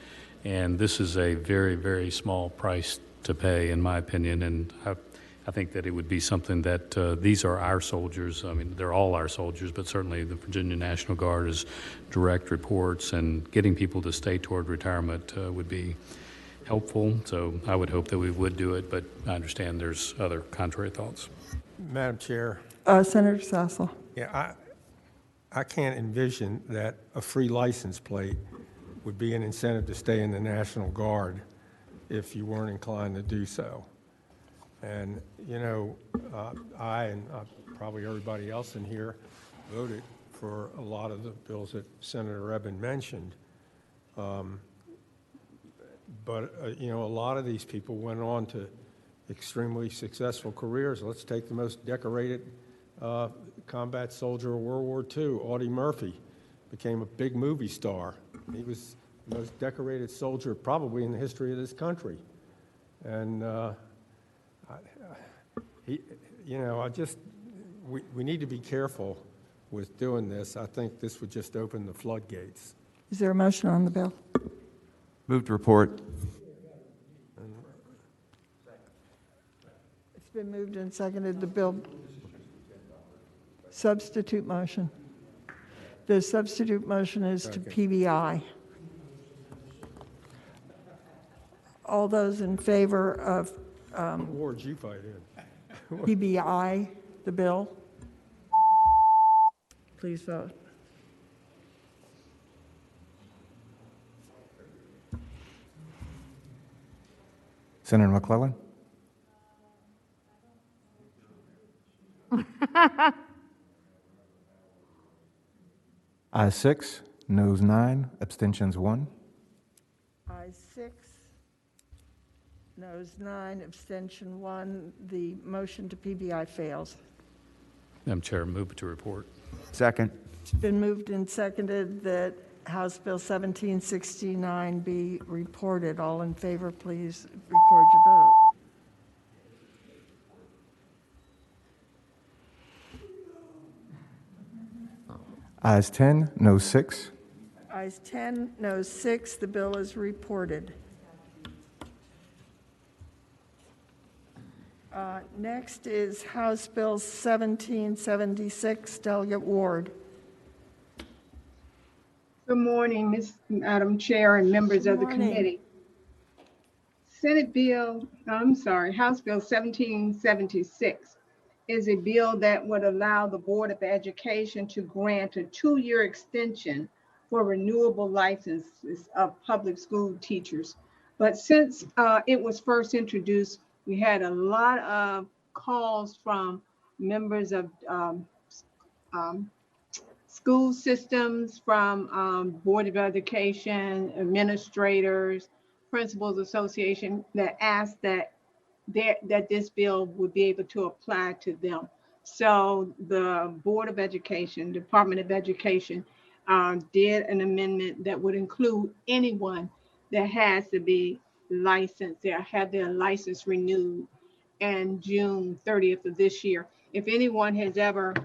and this is a very, very small price to pay, in my opinion, and I think that it would be something that these are our soldiers. I mean, they're all our soldiers, but certainly the Virginia National Guard is direct reports, and getting people to stay toward retirement would be helpful. So I would hope that we would do it, but I understand there's other contrary thoughts. Madam Chair. Senator Sassel. Yeah, I can't envision that a free license plate would be an incentive to stay in the National Guard if you weren't inclined to do so. And, you know, I and probably everybody else in here voted for a lot of the bills that Senator Eben mentioned. You know, a lot of these people went on to extremely successful careers. Let's take the most decorated combat soldier of World War II, Audie Murphy, became a big movie star. He was the most decorated soldier probably in the history of this country. And you know, we need to be careful with doing this. I think this would just open the floodgates. Is there a motion on the bill? Move to report. It's been moved and seconded. The bill. Substitute motion. The substitute motion is to PBI. All those in favor of Ward, you fight in. PBI, the bill, please vote. Senator McClellan? Ayes 6, noes 9, abstentions 1. Ayes 6, noes 9, abstention 1. The motion to PBI fails. Madam Chair, move to report. Second. It's been moved and seconded that House Bill 1769 be reported. All in favor, please record your vote. Ayes 10, noes 6. Ayes 10, noes 6. The bill is reported. Next is House Bill 1776, Delegate Ward. Good morning, Madam Chair and members of the committee. House Bill 1776 is a bill that would allow the Board of Education to grant a 2-year extension for renewable licenses of public school teachers. But since it was first introduced, we had a lot of calls from members of school systems, from Board of Education, administrators, Principals Association, that asked that this bill would be able to apply to them. So the Board of Education, Department of Education, did an amendment that would include anyone that has to be licensed, they have their license renewed in June 30th of this year. If anyone has ever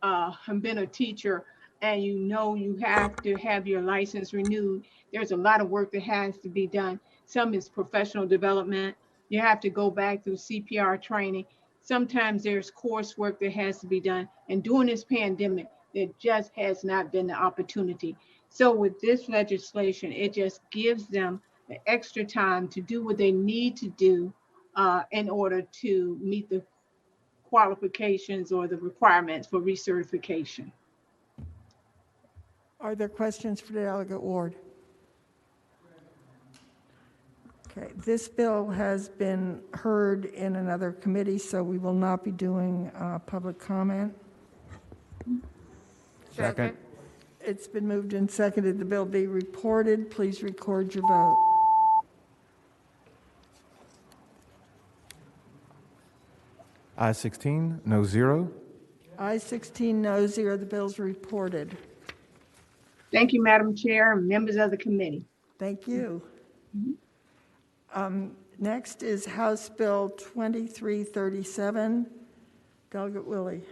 been a teacher and you know you have to have your license renewed, there's a lot of work that has to be done. Some is professional development. You have to go back through CPR training. Sometimes there's coursework that has to be done. And during this pandemic, there just has not been the opportunity. So with this legislation, it just gives them the extra time to do what they need to do in order to meet the qualifications or the requirements for recertification. Are there questions for Delegate Ward? Okay, this bill has been heard in another committee, so we will not be doing public comment. Second. It's been moved and seconded the bill be reported. Please record your vote. Ayes 16, no 0. Ayes 16, no 0. The bill's reported. Thank you, Madam Chair and members of the committee. Thank you. Next is House Bill 2337. Delegate Willie.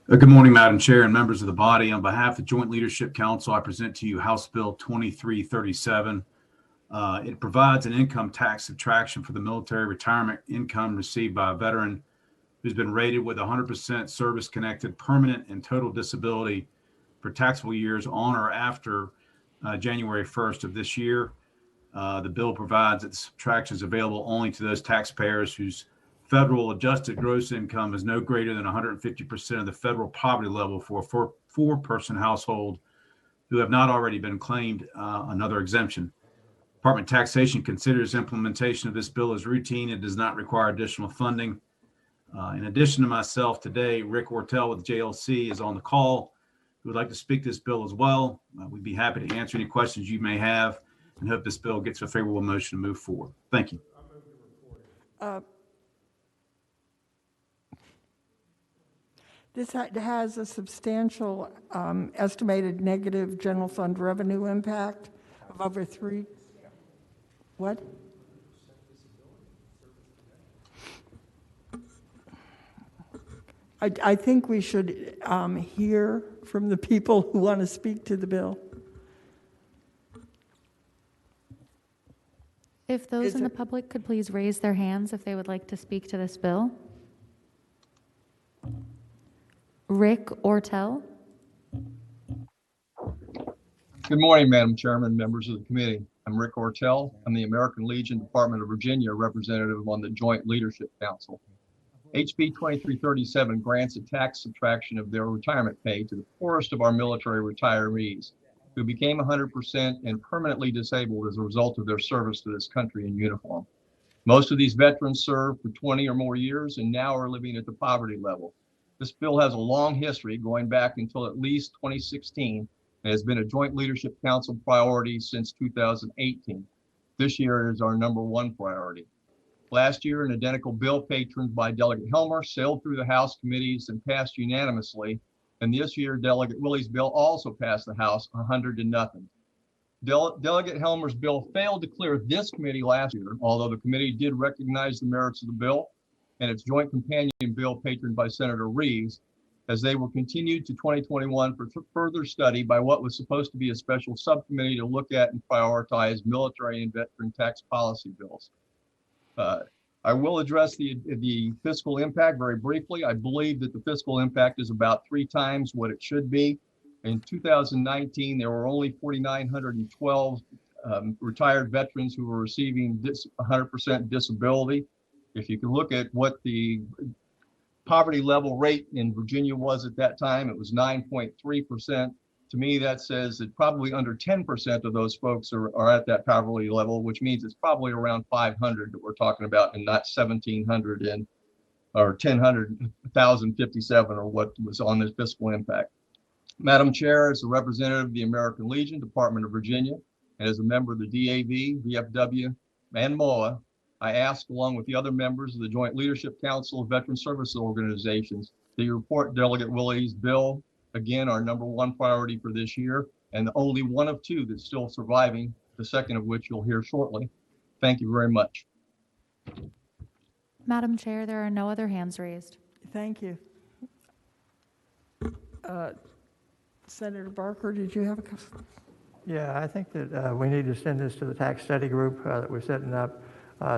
Good morning, Madam Chair and members of the body. On behalf of the Joint Leadership Council, I present to you House Bill 2337. It provides an income tax subtraction for the military retirement income received by a veteran who's been rated with 100% service-connected permanent and total disability for taxable years on or after January 1st of this year. The bill provides that the subtraction is available only to those taxpayers whose federal adjusted gross income is no greater than 150% of the federal poverty level for a four-person household who have not already been claimed another exemption. Department of Taxation considers implementation of this bill as routine. It does not require additional funding. In addition to myself today, Rick Ortel with JLC is on the call, who would like to speak to this bill as well. We'd be happy to answer any questions you may have and hope this bill gets a favorable motion to move forward. Thank you. This has a substantial estimated negative general fund revenue impact of over what? I think we should hear from the people who want to speak to the bill. If those in the public could please raise their hands if they would like to speak to this bill. Rick Ortel. Good morning, Madam Chairman, members of the committee. I'm Rick Ortel. I'm the American Legion Department of Virginia representative on the Joint Leadership Council. HB 2337 grants a tax subtraction of their retirement pay to the poorest of our military retirees who became 100% and permanently disabled as a result of their service to this country in uniform. Most of these veterans served for 20 or more years and now are living at the poverty level. This bill has a long history going back until at least 2016 and has been a Joint Leadership Council priority since 2018. This year is our #1 priority. Last year, an identical bill patroned by Delegate Helmer sailed through the House committees and passed unanimously. And this year, Delegate Willey's bill also passed the House 100-0. Delegate Helmer's bill failed to clear this committee last year, although the committee did recognize the merits of the bill and its joint companion bill patroned by Senator Reeves, as they were continued to 2021 for further study by what was supposed to be a special subcommittee to look at and prioritize military and veteran tax policy bills. I will address the fiscal impact very briefly. I believe that the fiscal impact is about 3 times what it should be. In 2019, there were only 4,912 retired veterans who were receiving this 100% disability. If you can look at what the poverty level rate in Virginia was at that time, it was 9.3%. To me, that says that probably under 10% of those folks are at that poverty level, which means it's probably around 500 that we're talking about and not 1,700 or 1,057 or what was on this fiscal impact. Madam Chair, as a representative of the American Legion, Department of Virginia, and as a member of the DAV, VFW, and MOA, I ask, along with the other members of the Joint Leadership Council of Veteran Service Organizations, that you report Delegate Willey's bill, again, our #1 priority for this year, and the only one of 2 that's still surviving, the second of which you'll hear shortly. Thank you very much. Madam Chair, there are no other hands raised. Thank you. Senator Barker, did you have a question? Yeah, I think that we need to send this to the tax study group that we're setting up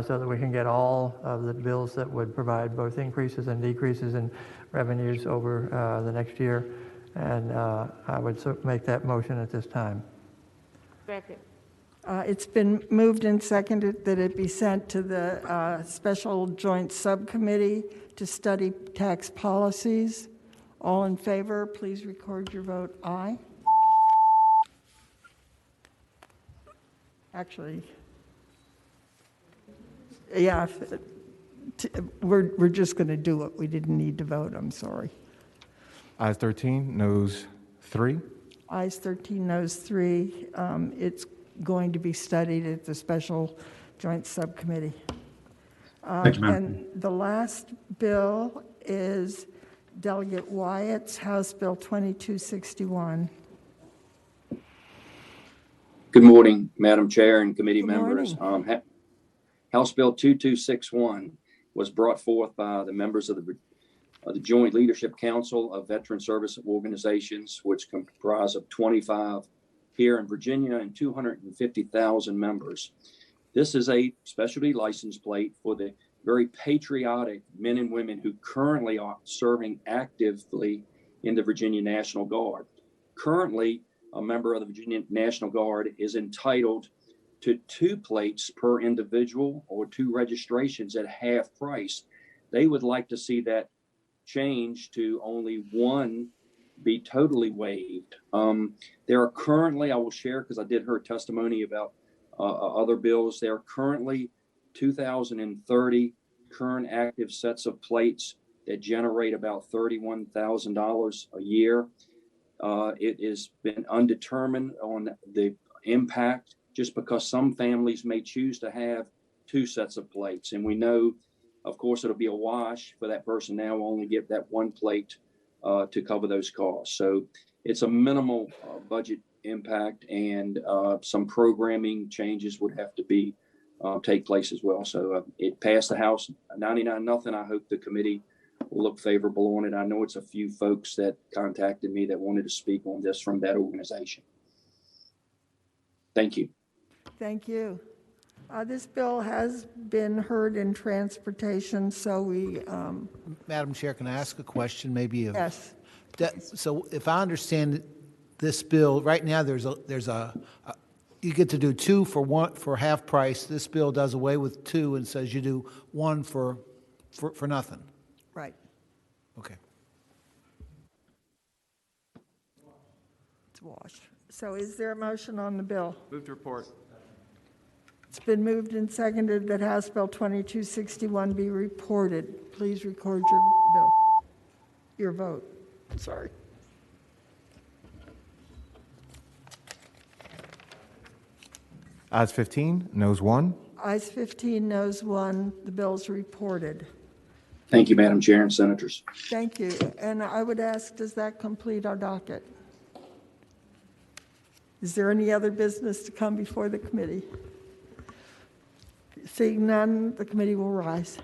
so that we can get all of the bills that would provide both increases and decreases in revenues over the next year. And I would make that motion at this time. Second. It's been moved and seconded that it be sent to the Special Joint Subcommittee to study tax policies. All in favor, please record your vote aye. Actually, yeah, we're just going to do it. We didn't need to vote. I'm sorry. Ayes 13, noes 3. Ayes 13, noes 3. It's going to be studied at the Special Joint Subcommittee. Thank you, ma'am. And the last bill is Delegate Wyatt's House Bill 2261. Good morning, Madam Chair and committee Good members. morning. House Bill 2261 was brought forth by the members of the Joint Leadership Council of Veteran Service Organizations, which comprise of 25 here in Virginia and 250,000 members. This is a specialty license plate for the very patriotic men and women who currently are serving actively in the Virginia National Guard. Currently, a member of the Virginia National Guard is entitled to 2 plates per individual or 2 registrations at half price. They would like to see that change to only 1 be totally waived. There are currently, I will share because I did hear testimony about other bills. There are currently 2,030 current active sets of plates that generate about $31,000 a year. It has been undetermined on the impact, just because some families may choose to have 2 sets of plates. And we know, of course, it'll be a wash for that person now only get that 1 plate to cover those costs. So it's a minimal budget impact, and some programming changes would have to be take place as well. So it passed the House 99-0. I hope the committee will look favorable on it. I know it's a few folks that contacted me that wanted to speak on this from that organization. Thank you. Thank you. This bill has been heard in transportation, so we... Madam Chair, can I ask a question maybe? Yes. So if I understand this bill, right now you get to do 2 for half price. This bill does away with 2 and says you do 1 for nothing. Right. Okay. It's washed. So is there a motion on the bill? Move to report. It's been moved and seconded that House Bill 2261 be reported. Please record your vote. Sorry. Ayes 15, noes 1. Ayes 15, noes 1. The bill's reported. Thank you, Madam Chair and Senators. Thank you. And I would ask, does that complete our docket? Is there any other business to come before the committee? Seeing none, the committee will rise.